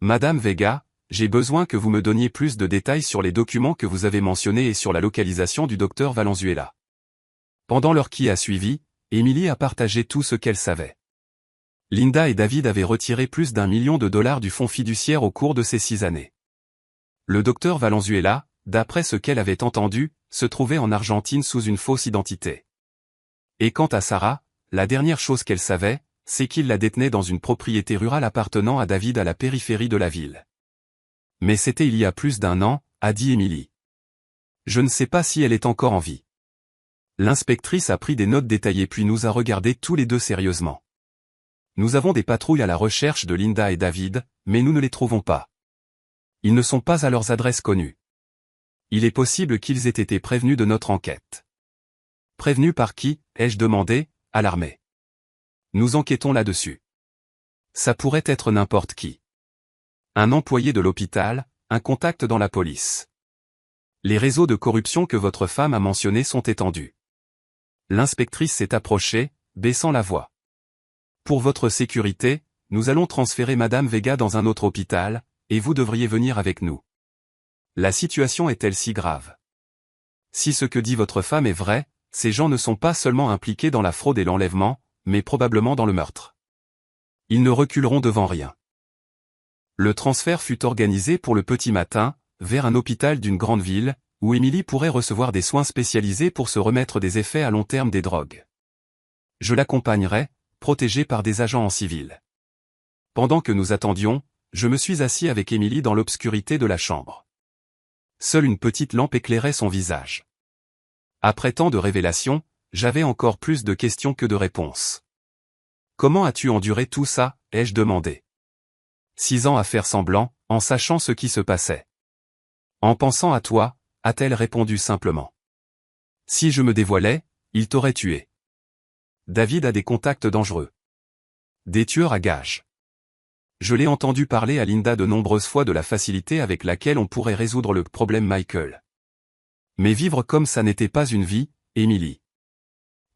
Madame Vega, j'ai besoin que vous me donniez plus de détails sur les documents que vous avez mentionnés et sur la localisation du docteur Valenzuela. Pendant l'heure qui a suivi, Emily a partagé tout ce qu'elle savait. Linda et David avaient retiré plus d'1 million de dollars du fonds fiduciaire au cours de ces 6 années. Le docteur Valenzuela, d'après ce qu'elle avait entendu, se trouvait en Argentine sous une fausse identité. Et quant à Sarah, la dernière chose qu'elle savait, c'est qu'il la détenait dans une propriété rurale appartenant à David à la périphérie de la ville. Mais c'était il y a plus d'1 an, a dit Emily. Je ne sais pas si elle est encore en vie. L'inspectrice a pris des notes détaillées puis nous a regardés tous les deux sérieusement. Nous avons des patrouilles à la recherche de Linda et David, mais nous ne les trouvons pas. Ils ne sont pas à leurs adresses connues. Il est possible qu'ils aient été prévenus de notre enquête. Prévenus par qui, ai-je demandé, alarmé. Nous enquêtons là-dessus. Ça pourrait être n'importe qui. Un employé de l'hôpital, un contact dans la police. Les réseaux de corruption que votre femme a mentionnés sont étendus. L'inspectrice s'est approchée, baissant la voix. Pour votre sécurité, nous allons transférer Madame Vega dans un autre hôpital, et vous devriez venir avec nous. La situation est-elle si grave? Si ce que dit votre femme est vrai, ces gens ne sont pas seulement impliqués dans la fraude et l'enlèvement, mais probablement dans le meurtre. Ils ne reculeront devant rien. Le transfert fut organisé pour le petit matin, vers un hôpital d'une grande ville, où Emily pourrait recevoir des soins spécialisés pour se remettre des effets à long terme des drogues. Je l'accompagnerai, protégé par des agents en civil. Pendant que nous attendions, je me suis assis avec Emily dans l'obscurité de la chambre. Seule une petite lampe éclairait son visage. Après tant de révélations, j'avais encore plus de questions que de réponses. Comment as-tu enduré tout ça, ai-je demandé. 6 ans à faire semblant, en sachant ce qui se passait. En pensant à toi, a-t-elle répondu simplement. Si je me dévoilais, il t'aurait tué. David a des contacts dangereux. Des tueurs à gages. Je l'ai entendu parler à Linda de nombreuses fois de la facilité avec laquelle on pourrait résoudre le problème Michael. Mais vivre comme ça n'était pas une vie, Emily.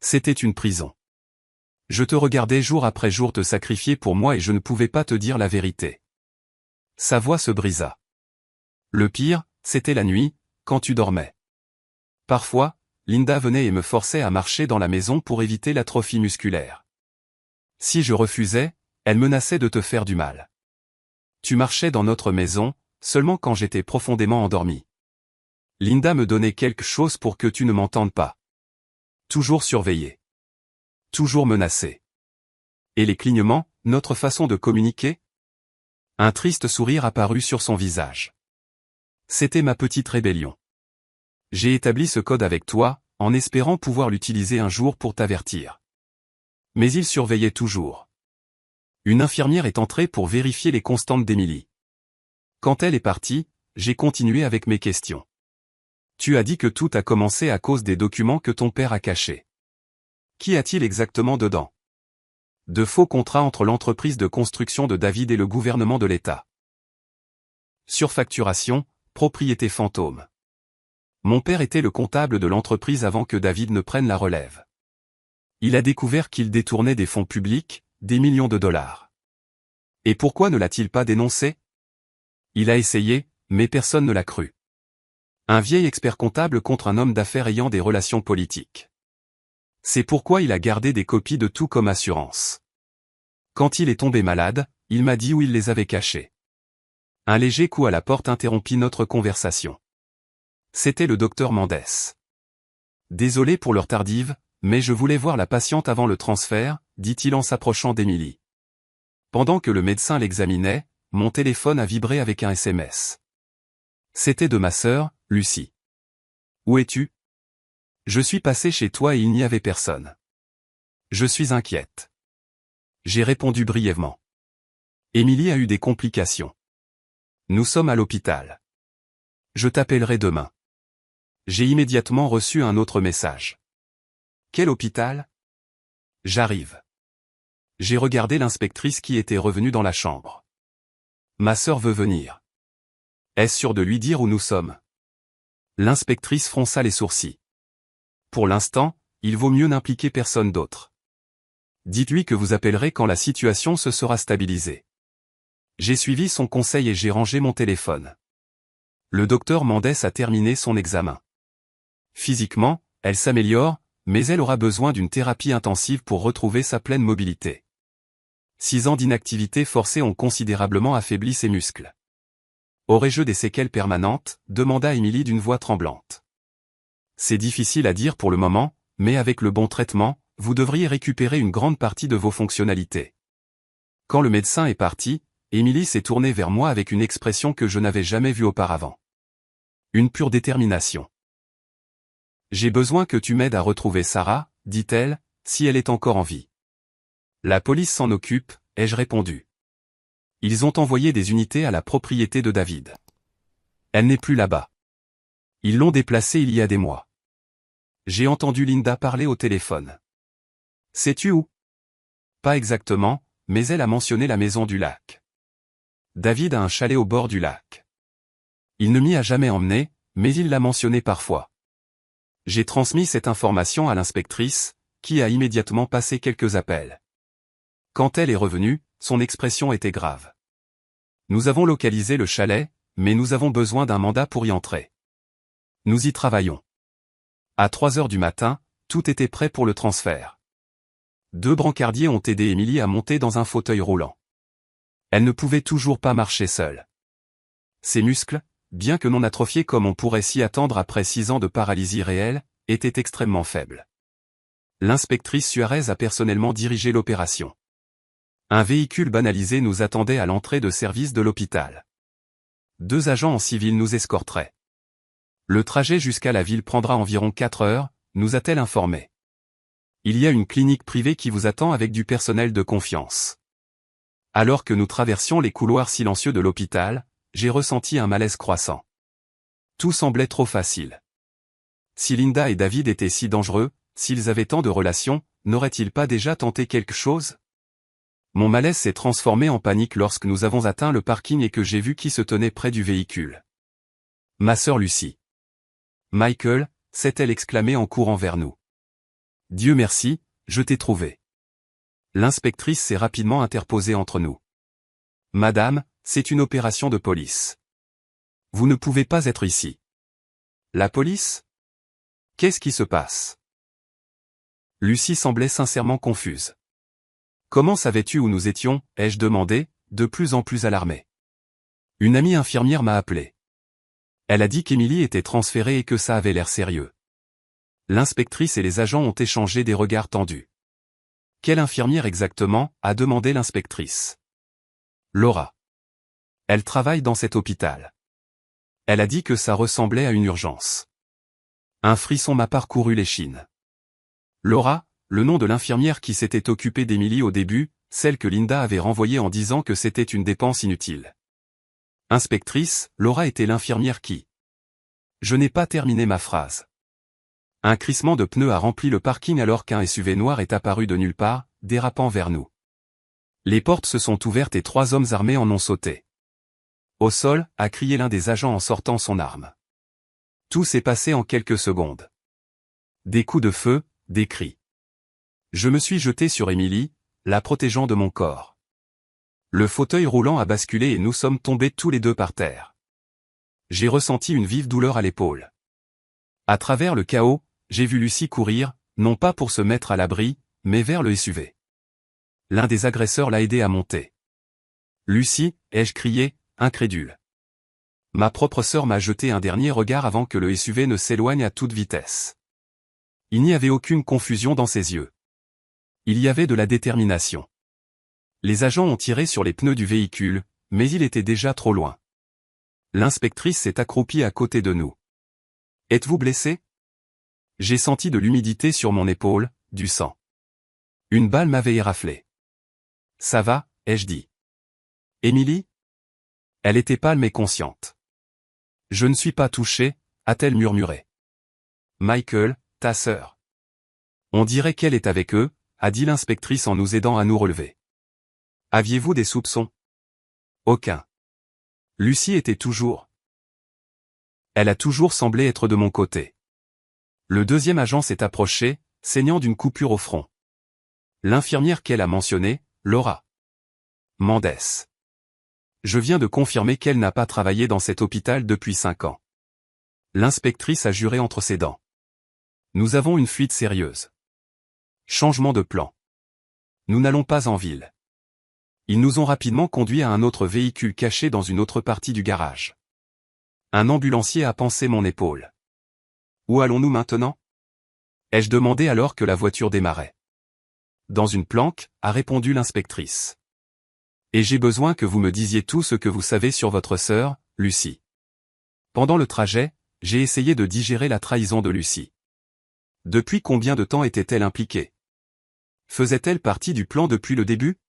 C'était une prison. Je te regardais jour après jour te sacrifier pour moi et je ne pouvais pas te dire la vérité. Sa voix se brisa. Le pire, c'était la nuit, quand tu dormais. Parfois, Linda venait et me forçait à marcher dans la maison pour éviter l'atrophie musculaire. Si je refusais, elle menaçait de te faire du mal. Tu marchais dans notre maison, seulement quand j'étais profondément endormi. Linda me donnait quelque chose pour que tu ne m'entendes pas. Toujours surveillé. Toujours menacé. Et les clignements, notre façon de communiquer? Un triste sourire apparut sur son visage. C'était ma petite rébellion. J'ai établi ce code avec toi, en espérant pouvoir l'utiliser un jour pour t'avertir. Mais il surveillait toujours. Une infirmière est entrée pour vérifier les constantes d'Émilie. Quand elle est partie, j'ai continué avec mes questions. Tu as dit que tout a commencé à cause des documents que ton père a cachés. Qu'y a-t-il exactement dedans? De faux contrats entre l'entreprise de construction de David et le gouvernement de l'État. Surfacturation, propriété fantôme. Mon père était le comptable de l'entreprise avant que David ne prenne la relève. Il a découvert qu'il détournait des fonds publics, des millions de dollars. Et pourquoi ne l'a-t-il pas dénoncé? Il a essayé, mais personne ne l'a cru. Un vieil expert comptable contre un homme d'affaires ayant des relations politiques. C'est pourquoi il a gardé des copies de tout comme assurance. Quand il est tombé malade, il m'a dit où il les avait cachés. Un léger coup à la porte interrompit notre conversation. C'était le docteur Mendes. Désolé pour l'heure tardive, mais je voulais voir la patiente avant le transfert, dit-il en s'approchant d'Émilie. Pendant que le médecin l'examinait, mon téléphone a vibré avec un SMS. C'était de ma sœur, Lucie. Où es-tu? Je suis passé chez toi et il n'y avait personne. Je suis inquiète. J'ai répondu brièvement. Émilie a eu des complications. Nous sommes à l'hôpital. Je t'appellerai demain. J'ai immédiatement reçu un autre message. Quel hôpital? J'arrive. J'ai regardé l'inspectrice qui était revenue dans la chambre. Ma sœur veut venir. Est-ce sûr de lui dire où nous sommes? L'inspectrice fronça les sourcils. Pour l'instant, il vaut mieux n'impliquer personne d'autre. Dites-lui que vous appellerez quand la situation se sera stabilisée. J'ai suivi son conseil et j'ai rangé mon téléphone. Le docteur Mendes a terminé son examen. Physiquement, elle s'améliore, mais elle aura besoin d'une thérapie intensive pour retrouver sa pleine mobilité. 6 ans d'inactivité forcée ont considérablement affaibli ses muscles. Aurais-je des séquelles permanentes? Demanda Émilie d'une voix tremblante. C'est difficile à dire pour le moment, mais avec le bon traitement, vous devriez récupérer une grande partie de vos fonctionnalités. Quand le médecin est parti, Émilie s'est tournée vers moi avec une expression que je n'avais jamais vue auparavant. Une pure détermination. J'ai besoin que tu m'aides à retrouver Sarah, dit-elle, si elle est encore en vie. La police s'en occupe, ai-je répondu. Ils ont envoyé des unités à la propriété de David. Elle n'est plus là-bas. Ils l'ont déplacée il y a des mois. J'ai entendu Linda parler au téléphone. Sais-tu où? Pas exactement, mais elle a mentionné la maison du lac. David a un chalet au bord du lac. Il ne m'y a jamais emmené, mais il l'a mentionné parfois. J'ai transmis cette information à l'inspectrice, qui a immédiatement passé quelques appels. Quand elle est revenue, son expression était grave. Nous avons localisé le chalet, mais nous avons besoin d'un mandat pour y entrer. Nous y travaillons. À 3 heures du matin, tout était prêt pour le transfert. 2 brancardiers ont aidé Émilie à monter dans un fauteuil roulant. Elle ne pouvait toujours pas marcher seule. Ses muscles, bien que non atrophiés comme on pourrait s'y attendre après 6 ans de paralysie réelle, étaient extrêmement faibles. L'inspectrice Suarez a personnellement dirigé l'opération. Un véhicule banalisé nous attendait à l'entrée de service de l'hôpital. 2 agents en civil nous escorteraient. Le trajet jusqu'à la ville prendra environ 4 heures, nous a-t-elle informé. Il y a une clinique privée qui vous attend avec du personnel de confiance. Alors que nous traversions les couloirs silencieux de l'hôpital, j'ai ressenti un malaise croissant. Tout semblait trop facile. Si Linda et David étaient si dangereux, s'ils avaient tant de relations, n'auraient-ils pas déjà tenté quelque chose? Mon malaise s'est transformé en panique lorsque nous avons atteint le parking et que j'ai vu qui se tenait près du véhicule. Ma sœur Lucie. Michael, s'est-elle exclamée en courant vers nous. Dieu merci, je t'ai trouvé. L'inspectrice s'est rapidement interposée entre nous. Madame, c'est une opération de police. Vous ne pouvez pas être ici. La police? Qu'est-ce qui se passe? Lucie semblait sincèrement confuse. Comment savais-tu où nous étions? Ai-je demandé, de plus en plus alarmé. Une amie infirmière m'a appelé. Elle a dit qu'Émilie était transférée et que ça avait l'air sérieux. L'inspectrice et les agents ont échangé des regards tendus. Quelle infirmière exactement? A demandé l'inspectrice. Laura. Elle travaille dans cet hôpital. Elle a dit que ça ressemblait à une urgence. Un frisson m'a parcouru l'échine. Laura, le nom de l'infirmière qui s'était occupée d'Emily au début, celle que Linda avait renvoyée en disant que c'était une dépense inutile. Inspectrice, Laura était l'infirmière qui... Je n'ai pas terminé ma phrase. Un crissement de pneus a rempli le parking alors qu'un SUV noir est apparu de nulle part, dérapant vers nous. Les portes se sont ouvertes et 3 hommes armés en ont sauté. Au sol, a crié l'un des agents en sortant son arme. Tout s'est passé en quelques secondes. Des coups de feu, des cris. Je me suis jeté sur Emily, la protégeant de mon corps. Le fauteuil roulant a basculé et nous sommes tombés tous les deux par terre. J'ai ressenti une vive douleur à l'épaule. À travers le chaos, j'ai vu Lucie courir, non pas pour se mettre à l'abri, mais vers le SUV. L'un des agresseurs l'a aidé à monter. Lucie, ai-je crié, incrédule. Ma propre sœur m'a jeté un dernier regard avant que le SUV ne s'éloigne à toute vitesse. Il n'y avait aucune confusion dans ses yeux. Il y avait de la détermination. Les agents ont tiré sur les pneus du véhicule, mais il était déjà trop loin. L'inspectrice s'est accroupie à côté de nous. « Êtes-vous blessé ?» J'ai senti de l'humidité sur mon épaule, du sang. Une balle m'avait éraflé. « Ça va ?» ai-je dit. « Emily ?» Elle était pâle mais consciente. « Je ne suis pas touchée » a-t-elle murmuré. « Michael, ta sœur. » On dirait qu'elle est avec eux, a dit l'inspectrice en nous aidant à nous relever. « Aviez-vous des soupçons ?» Aucun. Lucie était toujours. Elle a toujours semblé être de mon côté. Le deuxième agent s'est approché, saignant d'une coupure au front. L'infirmière qu'elle a mentionnée, Laura Mendes. Je viens de confirmer qu'elle n'a pas travaillé dans cet hôpital depuis 5 ans. L'inspectrice a juré entre ses dents. Nous avons une fuite sérieuse. Changement de plan. Nous n'allons pas en ville. Ils nous ont rapidement conduits à un autre véhicule caché dans une autre partie du garage. Un ambulancier a pansé mon épaule. Où allons-nous maintenant ? Ai-je demandé alors que la voiture démarrait. Dans une planque, a répondu l'inspectrice. Et j'ai besoin que vous me disiez tout ce que vous savez sur votre sœur, Lucie. Pendant le trajet, j'ai essayé de digérer la trahison de Lucie. Depuis combien de temps était-elle impliquée ? Faisait-elle partie du plan depuis le début ?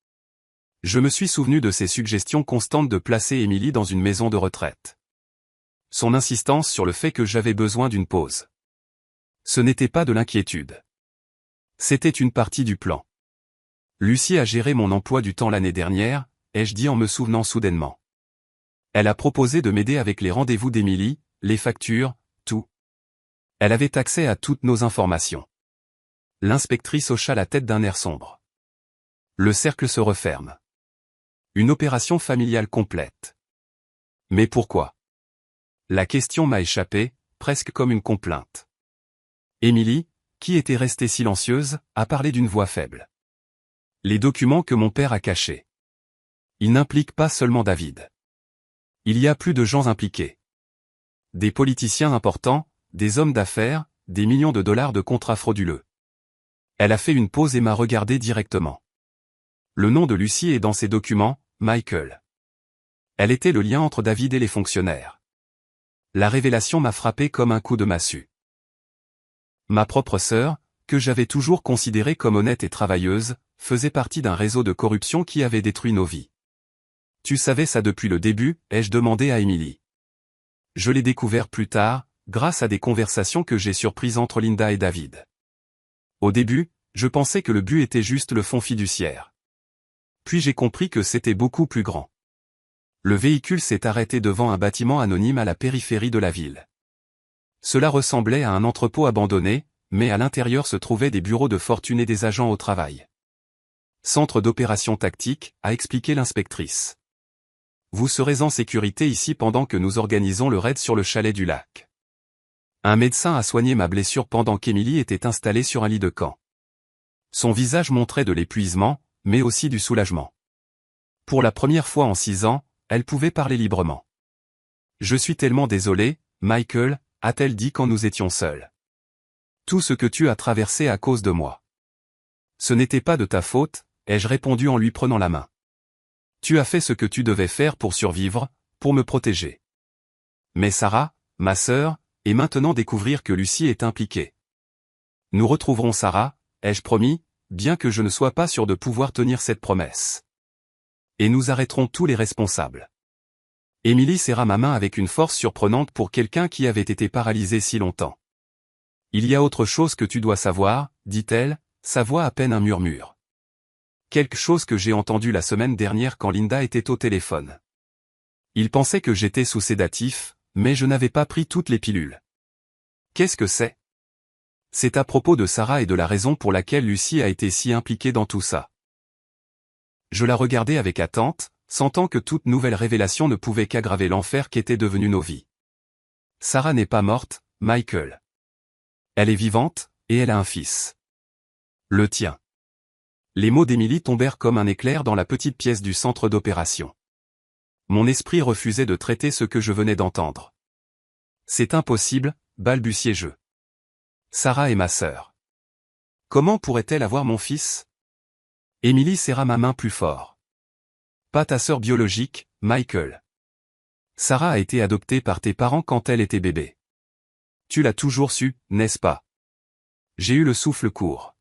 Je me suis souvenu de ses suggestions constantes de placer Emily dans une maison de retraite. Son insistance sur le fait que j'avais besoin d'une pause. Ce n'était pas de l'inquiétude. C'était une partie du plan. Lucie a géré mon emploi du temps l'année dernière, ai-je dit en me souvenant soudainement. Elle a proposé de m'aider avec les rendez-vous d'Emily, les factures, tout. Elle avait accès à toutes nos informations. L'inspectrice hocha la tête d'un air sombre. Le cercle se referme. Une opération familiale complète. Mais pourquoi ? La question m'a échappé, presque comme une complainte. Emily, qui était restée silencieuse, a parlé d'une voix faible. Les documents que mon père a cachés. Ils n'impliquent pas seulement David. Il y a plus de gens impliqués. Des politiciens importants, des hommes d'affaires, des millions de dollars de contrats frauduleux. Elle a fait une pause et m'a regardé directement. Le nom de Lucie est dans ces documents, Michael. Elle était le lien entre David et les fonctionnaires. La révélation m'a frappé comme un coup de massue. Ma propre sœur, que j'avais toujours considérée comme honnête et travailleuse, faisait partie d'un réseau de corruption qui avait détruit nos vies. Tu savais ça depuis le début, ai-je demandé à Emily. Je l'ai découvert plus tard, grâce à des conversations que j'ai surprises entre Linda et David. Au début, je pensais que le but était juste le fonds fiduciaire. Puis j'ai compris que c'était beaucoup plus grand. Le véhicule s'est arrêté devant un bâtiment anonyme à la périphérie de la ville. Cela ressemblait à un entrepôt abandonné, mais à l'intérieur se trouvaient des bureaux de fortune et des agents au travail. Centre d'opération tactique, a expliqué l'inspectrice. Vous serez en sécurité ici pendant que nous organisons le raid sur le chalet du lac. Un médecin a soigné ma blessure pendant qu'Emily était installée sur un lit de camp. Son visage montrait de l'épuisement, mais aussi du soulagement. Pour la première fois en 6 ans, elle pouvait parler librement. Je suis tellement désolé, Michael, a-t-elle dit quand nous étions seuls. Tout ce que tu as traversé à cause de moi. Ce n'était pas de ta faute, ai-je répondu en lui prenant la main. Tu as fait ce que tu devais faire pour survivre, pour me protéger. Mais Sarah, ma sœur, et maintenant découvrir que Lucie est impliquée. Nous retrouverons Sarah, ai-je promis, bien que je ne sois pas sûr de pouvoir tenir cette promesse. Et nous arrêterons tous les responsables. Émilie serra ma main avec une force surprenante pour quelqu'un qui avait été paralysé si longtemps. Il y a autre chose que tu dois savoir, dit-elle, sa voix à peine un murmure. Quelque chose que j'ai entendu la semaine dernière quand Linda était au téléphone. Il pensait que j'étais sous sédatif, mais je n'avais pas pris toutes les pilules. Qu'est-ce que c'est? C'est à propos de Sarah et de la raison pour laquelle Lucie a été si impliquée dans tout ça. Je la regardais avec attente, sentant que toute nouvelle révélation ne pouvait qu'aggraver l'enfer qu'étaient devenus nos vies. Sarah n'est pas morte, Michael. Elle est vivante, et elle a un fils. Le tien. Les mots d'Émilie tombèrent comme un éclair dans la petite pièce du centre d'opération. Mon esprit refusait de traiter ce que je venais d'entendre. C'est impossible, balbutiai-je. Sarah est ma sœur. Comment pourrait-elle avoir mon fils? Émilie serra ma main plus fort. Pas ta sœur biologique, Michael. Sarah a été adoptée par tes parents quand elle était bébé. Tu l'as toujours su, n'est-ce pas? J'ai eu le souffle court.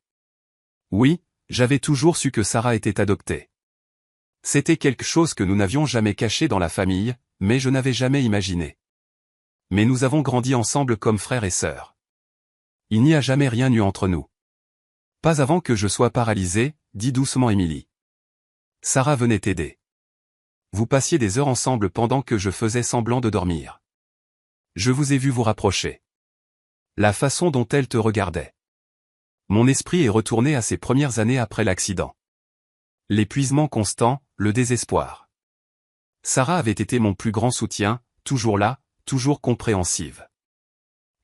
Oui, j'avais toujours su que Sarah était adoptée. C'était quelque chose que nous n'avions jamais caché dans la famille, mais je n'avais jamais imaginé. Mais nous avons grandi ensemble comme frères et sœurs. Il n'y a jamais rien eu entre nous. Pas avant que je sois paralysée, dit doucement Émilie. Sarah venait t'aider. Vous passiez des heures ensemble pendant que je faisais semblant de dormir. Je vous ai vu vous rapprocher. La façon dont elle te regardait. Mon esprit est retourné à ses premières années après l'accident. L'épuisement constant, le désespoir. Sarah avait été mon plus grand soutien, toujours là, toujours compréhensive.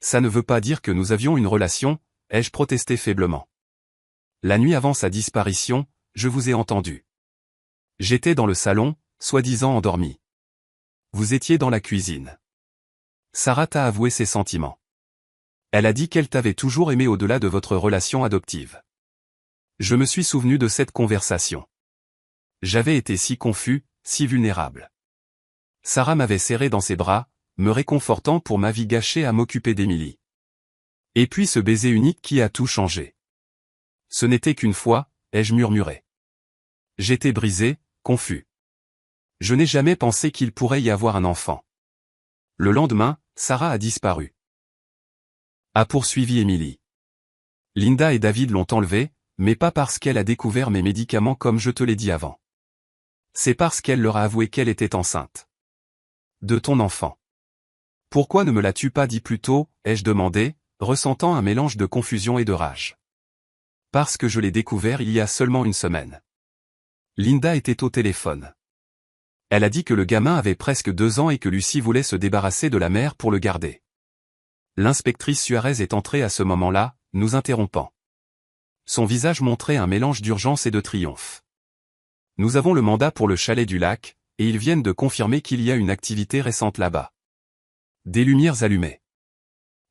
Ça ne veut pas dire que nous avions une relation, ai-je protesté faiblement. La nuit avant sa disparition, je vous ai entendu. J'étais dans le salon, soi-disant endormi. Vous étiez dans la cuisine. Sarah t'a avoué ses sentiments. Elle a dit qu'elle t'avait toujours aimé au-delà de votre relation adoptive. Je me suis souvenu de cette conversation. J'avais été si confus, si vulnérable. Sarah m'avait serré dans ses bras, me réconfortant pour ma vie gâchée à m'occuper d'Émilie. Et puis ce baiser unique qui a tout changé. Ce n'était qu'une fois, ai-je murmuré. J'étais brisé, confus. Je n'ai jamais pensé qu'il pourrait y avoir un enfant. Le lendemain, Sarah a disparu. A poursuivi Émilie. Linda et David l'ont enlevée, mais pas parce qu'elle a découvert mes médicaments comme je te l'ai dit avant. C'est parce qu'elle leur a avoué qu'elle était enceinte. De ton enfant. Pourquoi ne me l'as-tu pas dit plus tôt, ai-je demandé, ressentant un mélange de confusion et de rage. Parce que je l'ai découvert il y a seulement une semaine. Linda était au téléphone. Elle a dit que le gamin avait presque 2 ans et que Lucie voulait se débarrasser de la mère pour le garder. L'inspectrice Suarez est entrée à ce moment-là, nous interrompant. Son visage montrait un mélange d'urgence et de triomphe. Nous avons le mandat pour le chalet du lac, et ils viennent de confirmer qu'il y a une activité récente là-bas. Des lumières allumées.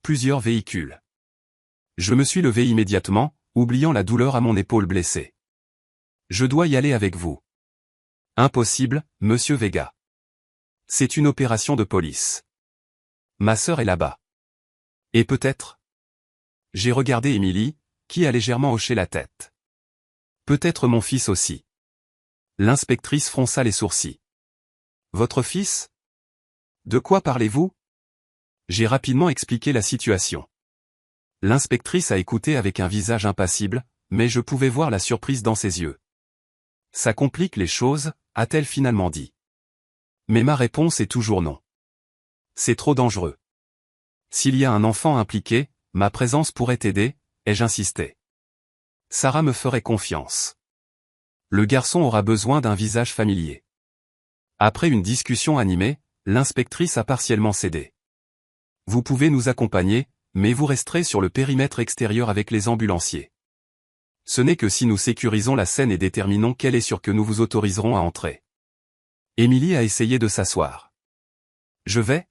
Plusieurs véhicules. Je me suis levé immédiatement, oubliant la douleur à mon épaule blessée. Je dois y aller avec vous. Impossible, monsieur Vega. C'est une opération de police. Ma sœur est là-bas. Et peut-être? J'ai regardé Émilie, qui a légèrement hoché la tête. Peut-être mon fils aussi. L'inspectrice fronça les sourcils. Votre fils? De quoi parlez-vous? J'ai rapidement expliqué la situation. L'inspectrice a écouté avec un visage impassible, mais je pouvais voir la surprise dans ses yeux. Ça complique les choses, a-t-elle finalement dit. Mais ma réponse est toujours non. C'est trop dangereux. S'il y a un enfant impliqué, ma présence pourrait t'aider, ai-je insisté. Sarah me ferait confiance. Le garçon aura besoin d'un visage familier. Après une discussion animée, l'inspectrice a partiellement cédé. Vous pouvez nous accompagner, mais vous resterez sur le périmètre extérieur avec les ambulanciers. Ce n'est que si nous sécurisons la scène et déterminons quelle est sûre que nous vous autoriserons à entrer. Émilie a essayé de s'asseoir. Je vais?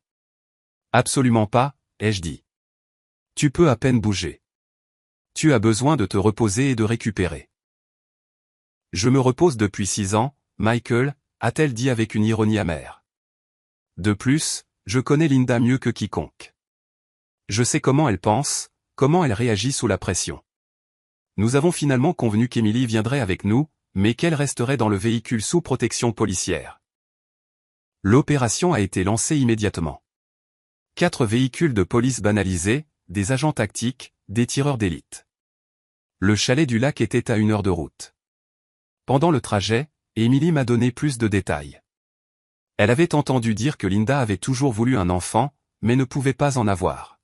Absolument pas, ai-je dit. Tu peux à peine bouger. Tu as besoin de te reposer et de récupérer. Je me repose depuis 6 ans, Michael, a-t-elle dit avec une ironie amère. De plus, je connais Linda mieux que quiconque. Je sais comment elle pense, comment elle réagit sous la pression. Nous avons finalement convenu qu'Emily viendrait avec nous, mais qu'elle resterait dans le véhicule sous protection policière. L'opération a été lancée immédiatement. 4 véhicules de police banalisés, des agents tactiques, des tireurs d'élite. Le chalet du lac était à 1 heure de route. Pendant le trajet, Emily m'a donné plus de détails. Elle avait entendu dire que Linda avait toujours voulu un enfant, mais ne pouvait pas en avoir.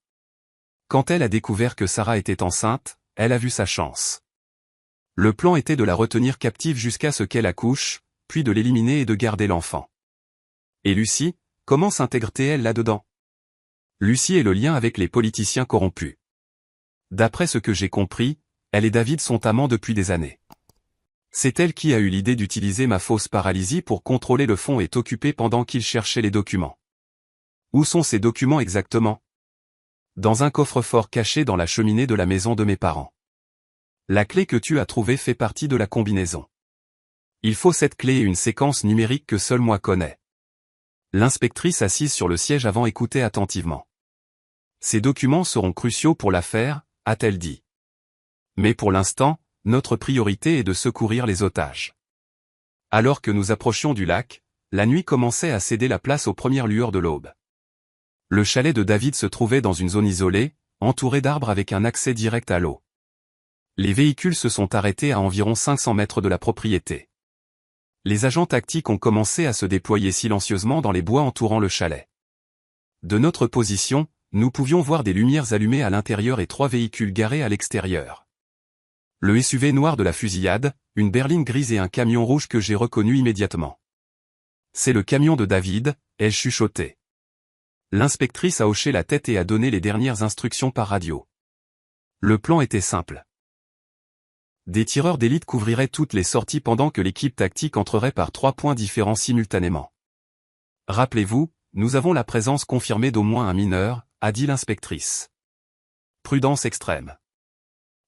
Quand elle a découvert que Sarah était enceinte, elle a vu sa chance. Le plan était de la retenir captive jusqu'à ce qu'elle accouche, puis de l'éliminer et de garder l'enfant. Et Lucie, comment s'intègre-t-elle là-dedans? Lucie est le lien avec les politiciens corrompus. D'après ce que j'ai compris, elle et David sont amants depuis des années. C'est elle qui a eu l'idée d'utiliser ma fausse paralysie pour contrôler le fonds et t'occuper pendant qu'il cherchait les documents. Où sont ces documents exactement? Dans un coffre-fort caché dans la cheminée de la maison de mes parents. La clé que tu as trouvée fait partie de la combinaison. Il faut cette clé et une séquence numérique que seul moi connais. L'inspectrice assise sur le siège avant écoutait attentivement. Ces documents seront cruciaux pour l'affaire, a-t-elle dit. Mais pour l'instant, notre priorité est de secourir les otages. Alors que nous approchions du lac, la nuit commençait à céder la place aux premières lueurs de l'aube. Le chalet de David se trouvait dans une zone isolée, entourée d'arbres avec un accès direct à l'eau. Les véhicules se sont arrêtés à environ 500 mètres de la propriété. Les agents tactiques ont commencé à se déployer silencieusement dans les bois entourant le chalet. De notre position, nous pouvions voir des lumières allumées à l'intérieur et 3 véhicules garés à l'extérieur. Le SUV noir de la fusillade, une berline grise et un camion rouge que j'ai reconnu immédiatement. C'est le camion de David, ai-je chuchoté. L'inspectrice a hoché la tête et a donné les dernières instructions par radio. Le plan était simple. Des tireurs d'élite couvriraient toutes les sorties pendant que l'équipe tactique entrerait par 3 points différents simultanément. Rappelez-vous, nous avons la présence confirmée d'au moins un mineur, a dit l'inspectrice. Prudence extrême.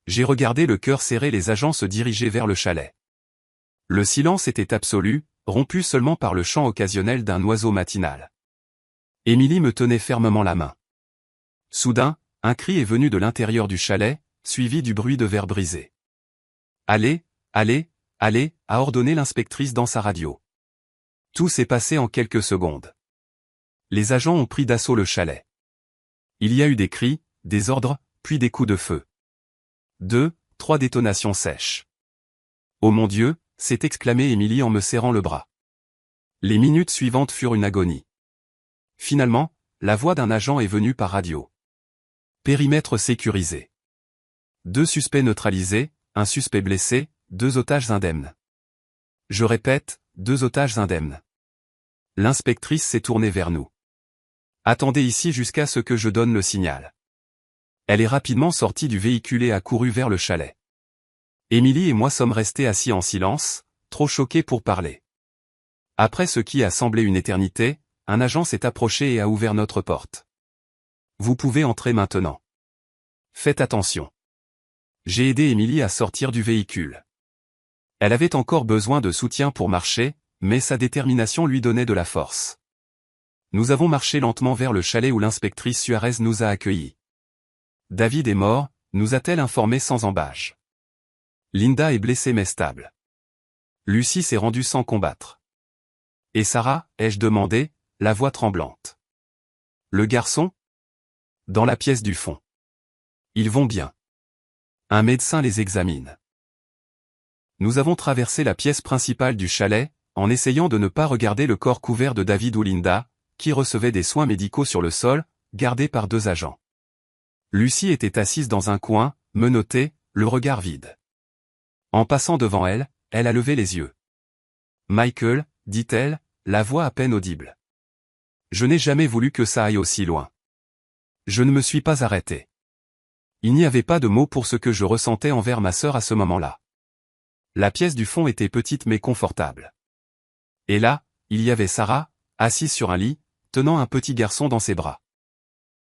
J'ai regardé le cœur serré les agents se diriger vers le chalet. Le silence était absolu, rompu seulement par le chant occasionnel d'un oiseau matinal. Emily me tenait fermement la main. Soudain, un cri est venu de l'intérieur du chalet, suivi du bruit de verre brisé. Allez, allez, allez, a ordonné l'inspectrice dans sa radio. Tout s'est passé en quelques secondes. Les agents ont pris d'assaut le chalet. Il y a eu des cris, des ordres, puis des coups de feu. 2, 3 détonations sèches. Oh mon Dieu, s'est exclamée Emily en me serrant le bras. Les minutes suivantes furent une agonie. Finalement, la voix d'un agent est venue par radio. Périmètre sécurisé. 2 suspects neutralisés, un suspect blessé, 2 otages indemnes. Je répète, 2 otages indemnes. L'inspectrice s'est tournée vers nous. Attendez ici jusqu'à ce que je donne le signal. Elle est rapidement sortie du véhicule et a couru vers le chalet. Emily et moi sommes restés assis en silence, trop choqués pour parler. Après ce qui a semblé une éternité, un agent s'est approché et a ouvert notre porte. Vous pouvez entrer maintenant. Faites attention. J'ai aidé Emily à sortir du véhicule. Elle avait encore besoin de soutien pour marcher, mais sa détermination lui donnait de la force. Nous avons marché lentement vers le chalet où l'inspectrice Suarez nous a accueillis. David est mort, nous a-t-elle informé sans embâche. Linda est blessée mais stable. Lucie s'est rendue sans combattre. Et Sarah, ai-je demandé, la voix tremblante. Le garçon? Dans la pièce du fond. Ils vont bien. Un médecin les examine. Nous avons traversé la pièce principale du chalet, en essayant de ne pas regarder le corps couvert de David ou Linda, qui recevait des soins médicaux sur le sol, gardés par 2 agents. Lucie était assise dans un coin, menottée, le regard vide. En passant devant elle, elle a levé les yeux. Michael, dit-elle, la voix à peine audible. Je n'ai jamais voulu que ça aille aussi loin. Je ne me suis pas arrêté. Il n'y avait pas de mots pour ce que je ressentais envers ma sœur à ce moment-là. La pièce du fond était petite mais confortable. Et là, il y avait Sarah, assise sur un lit, tenant un petit garçon dans ses bras.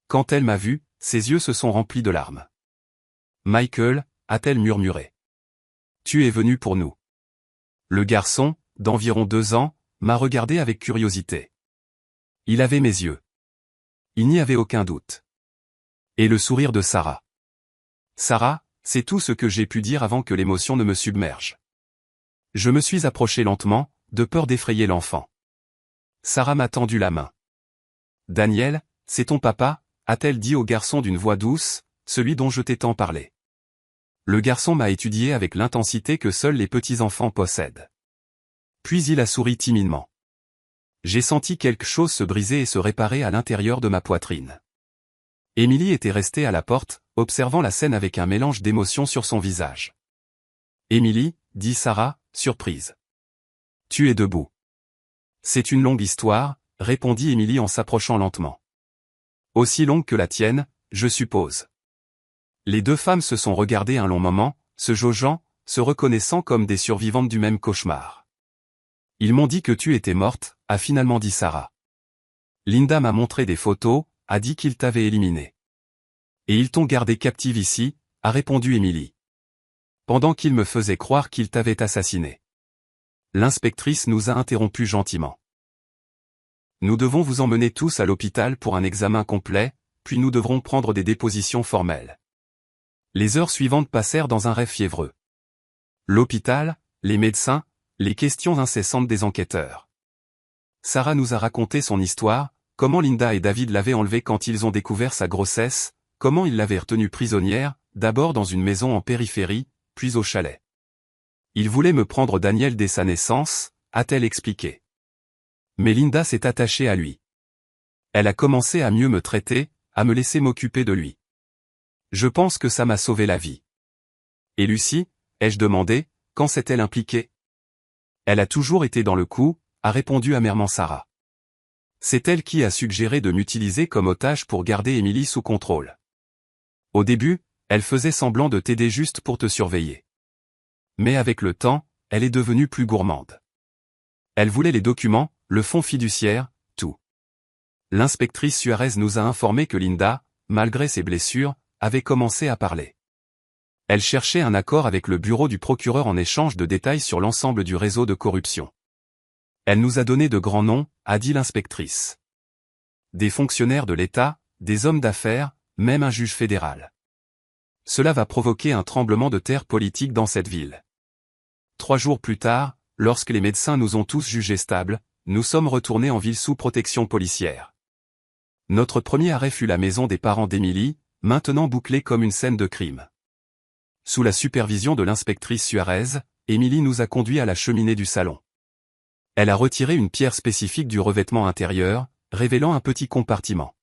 Quand elle m'a vu, ses yeux se sont remplis de larmes. Michael, a-t-elle murmuré. Tu es venu pour nous. Le garçon, d'environ 2 ans, m'a regardé avec curiosité. Il avait mes yeux. Il n'y avait aucun doute. Et le sourire de Sarah. Sarah, c'est tout ce que j'ai pu dire avant que l'émotion ne me submerge. Je me suis approché lentement, de peur d'effrayer l'enfant. Sarah m'a tendu la main. Daniel, c'est ton papa, a-t-elle dit au garçon d'une voix douce, celui dont je t'ai tant parlé. Le garçon m'a étudié avec l'intensité que seuls les petits-enfants possèdent. Puis il a souri timidement. J'ai senti quelque chose se briser et se réparer à l'intérieur de ma poitrine. Émilie était restée à la porte, observant la scène avec un mélange d'émotions sur son visage. Émilie, dit Sarah, surprise. Tu es debout. C'est une longue histoire, répondit Émilie en s'approchant lentement. Aussi longue que la tienne, je suppose. Les deux femmes se sont regardées un long moment, se jaugeant, se reconnaissant comme des survivantes du même cauchemar. Ils m'ont dit que tu étais morte, a finalement dit Sarah. Linda m'a montré des photos, a dit qu'ils t'avaient éliminée. Et ils t'ont gardée captive ici, a répondu Émilie. Pendant qu'ils me faisaient croire qu'ils t'avaient assassinée. L'inspectrice nous a interrompus gentiment. Nous devons vous emmener tous à l'hôpital pour un examen complet, puis nous devrons prendre des dépositions formelles. Les heures suivantes passèrent dans un rêve fiévreux. L'hôpital, les médecins, les questions incessantes des enquêteurs. Sarah nous a raconté son histoire, comment Linda et David l'avaient enlevée quand ils ont découvert sa grossesse, comment ils l'avaient retenue prisonnière, d'abord dans une maison en périphérie, puis au chalet. Ils voulaient me prendre Daniel dès sa naissance, a-t-elle expliqué. Mais Linda s'est attachée à lui. Elle a commencé à mieux me traiter, à me laisser m'occuper de lui. Je pense que ça m'a sauvé la vie. Et Lucie, ai-je demandé, quand s'est-elle impliquée? Elle a toujours été dans le coup, a répondu amèrement Sarah. C'est elle qui a suggéré de m'utiliser comme otage pour garder Émilie sous contrôle. Au début, elle faisait semblant de t'aider juste pour te surveiller. Mais avec le temps, elle est devenue plus gourmande. Elle voulait les documents, le fonds fiduciaire, tout. L'inspectrice Suarez nous a informé que Linda, malgré ses blessures, avait commencé à parler. Elle cherchait un accord avec le bureau du procureur en échange de détails sur l'ensemble du réseau de corruption. Elle nous a donné de grands noms, a dit l'inspectrice. Des fonctionnaires de l'État, des hommes d'affaires, même un juge fédéral. Cela va provoquer un tremblement de terre politique dans cette ville. 3 jours plus tard, lorsque les médecins nous ont tous jugés stables, nous sommes retournés en ville sous protection policière. Notre premier arrêt fut la maison des parents d'Émilie, maintenant bouclée comme une scène de crime. Sous la supervision de l'inspectrice Suarez, Émilie nous a conduits à la cheminée du salon. Elle a retiré une pierre spécifique du revêtement intérieur, révélant un petit compartiment.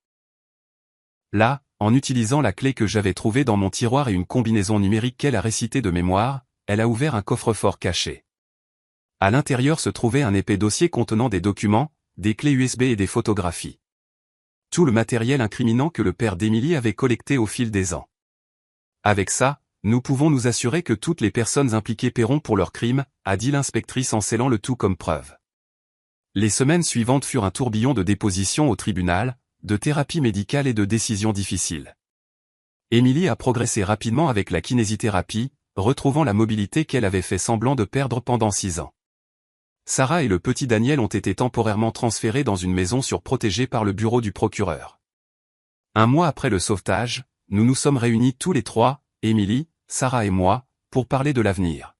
Là, en utilisant la clé que j'avais trouvée dans mon tiroir et une combinaison numérique qu'elle a récitée de mémoire, elle a ouvert un coffre-fort caché. À l'intérieur se trouvait un épais dossier contenant des documents, des clés USB et des photographies. Tout le matériel incriminant que le père d'Émilie avait collecté au fil des ans. Avec ça, nous pouvons nous assurer que toutes les personnes impliquées paieront pour leurs crimes, a dit l'inspectrice en scellant le tout comme preuve. Les semaines suivantes furent un tourbillon de dépositions au tribunal, de thérapie médicale et de décisions difficiles. Émilie a progressé rapidement avec la kinésithérapie, retrouvant la mobilité qu'elle avait fait semblant de perdre pendant 6 ans. Sarah et le petit Daniel ont été temporairement transférés dans une maison surprotégée par le bureau du procureur. 1 mois après le sauvetage, nous nous sommes réunis tous les 3, Émilie, Sarah et moi, pour parler de l'avenir.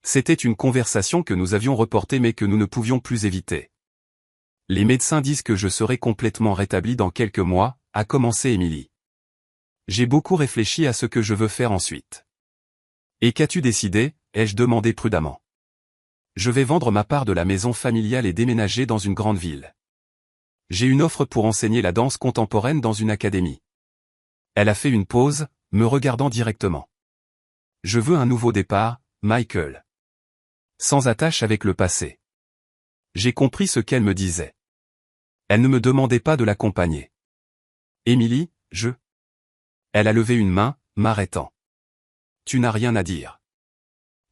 C'était une conversation que nous avions reportée mais que nous ne pouvions plus éviter. Les médecins disent que je serai complètement rétablie dans quelques mois, a commencé Émilie. J'ai beaucoup réfléchi à ce que je veux faire ensuite. Et qu'as-tu décidé, ai-je demandé prudemment. Je vais vendre ma part de la maison familiale et déménager dans une grande ville. J'ai une offre pour enseigner la danse contemporaine dans une académie. Elle a fait une pause, me regardant directement. Je veux un nouveau départ, Michael. Sans attache avec le passé. J'ai compris ce qu'elle me disait. Elle ne me demandait pas de l'accompagner. Émilie, Elle a levé une main, m'arrêtant. Tu n'as rien à dire.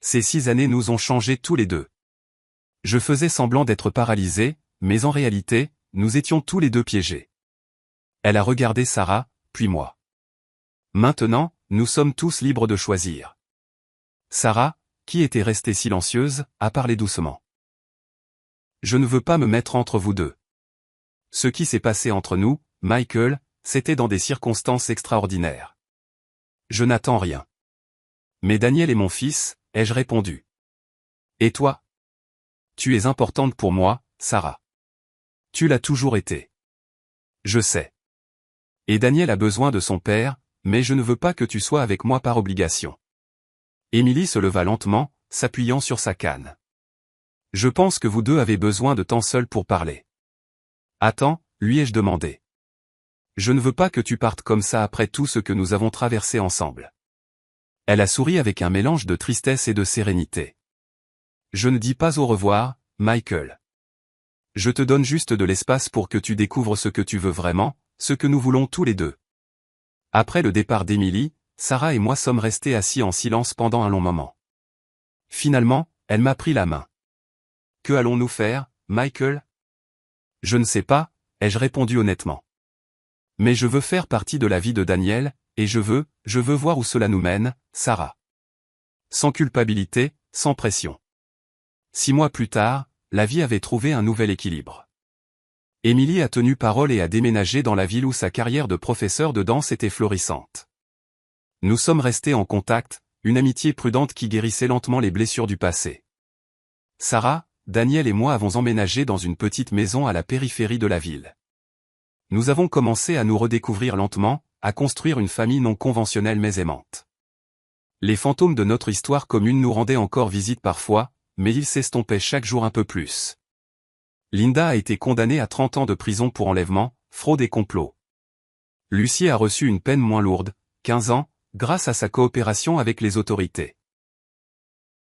Ces 6 années nous ont changé tous les deux. Je faisais semblant d'être paralysé, mais en réalité, nous étions tous les deux piégés. Elle a regardé Sarah, puis moi. Maintenant, nous sommes tous libres de choisir. Sarah, qui était restée silencieuse, a parlé doucement. Je ne veux pas me mettre entre vous deux. Ce qui s'est passé entre nous, Michael, c'était dans des circonstances extraordinaires. Je n'attends rien. Mais Daniel est mon fils, ai-je répondu. Et toi? Tu es importante pour moi, Sarah. Tu l'as toujours été. Je sais. Et Daniel a besoin de son père, mais je ne veux pas que tu sois avec moi par obligation. Émilie se leva lentement, s'appuyant sur sa canne. Je pense que vous deux avez besoin de temps seul pour parler. Attends, lui ai-je demandé. Je ne veux pas que tu partes comme ça après tout ce que nous avons traversé ensemble. Elle a souri avec un mélange de tristesse et de sérénité. Je ne dis pas au revoir, Michael. Je te donne juste de l'espace pour que tu découvres ce que tu veux vraiment, ce que nous voulons tous les deux. Après le départ d'Émilie, Sarah et moi sommes restés assis en silence pendant un long moment. Finalement, elle m'a pris la main. Que allons-nous faire, Michael? Je ne sais pas, ai-je répondu honnêtement. Mais je veux faire partie de la vie de Daniel, et je veux voir où cela nous mène, Sarah. Sans culpabilité, sans pression. 6 mois plus tard, la vie avait trouvé un nouvel équilibre. Émilie a tenu parole et a déménagé dans la ville où sa carrière de professeur de danse était florissante. Nous sommes restés en contact, une amitié prudente qui guérissait lentement les blessures du passé. Sarah, Daniel et moi avons emménagé dans une petite maison à la périphérie de la ville. Nous avons commencé à nous redécouvrir lentement, à construire une famille non conventionnelle mais aimante. Les fantômes de notre histoire commune nous rendaient encore visite parfois, mais ils s'estompaient chaque jour un peu plus. Linda a été condamnée à 30 ans de prison pour enlèvement, fraude et complot. Lucie a reçu une peine moins lourde, 15 ans, grâce à sa coopération avec les autorités.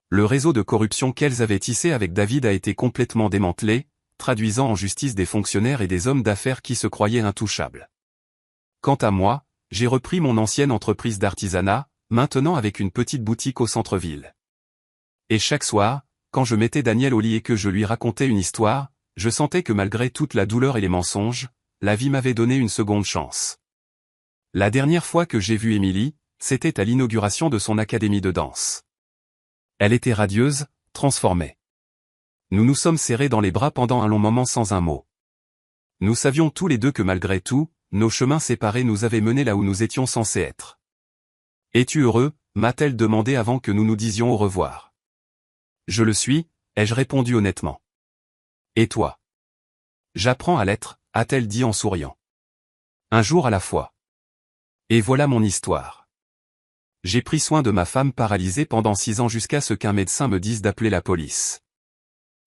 Le réseau de corruption qu'elles avaient tissé avec David a été complètement démantelé, traduisant en justice des fonctionnaires et des hommes d'affaires qui se croyaient intouchables. Quant à moi, j'ai repris mon ancienne entreprise d'artisanat, maintenant avec une petite boutique au centre-ville. Et chaque soir, quand je mettais Daniel au lit et que je lui racontais une histoire, je sentais que malgré toute la douleur et les mensonges, la vie m'avait donné une seconde chance. La dernière fois que j'ai vu Émilie, c'était à l'inauguration de son académie de danse. Elle était radieuse, transformée. Nous nous sommes serrés dans les bras pendant un long moment sans un mot. Nous savions tous les deux que malgré tout, nos chemins séparés nous avaient menés là où nous étions censés être. « Es-tu heureux » m'a-t-elle demandé avant que nous nous disions au revoir. « Je le suis » ai-je répondu honnêtement. « Et toi ?» « J'apprends à l'être » a-t-elle dit en souriant. « Un jour à la fois. » Et voilà mon histoire. J'ai pris soin de ma femme paralysée pendant 6 ans jusqu'à ce qu'un médecin me dise d'appeler la police.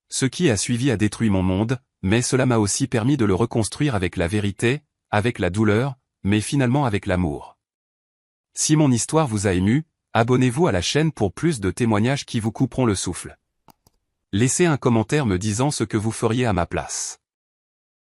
Ce qui a suivi a détruit mon monde, mais cela m'a aussi permis de le reconstruire avec la vérité, avec la douleur, mais finalement avec l'amour. Si mon histoire vous a ému, abonnez-vous à la chaîne pour plus de témoignages qui vous couperont le souffle. Laissez un commentaire me disant ce que vous feriez à ma place.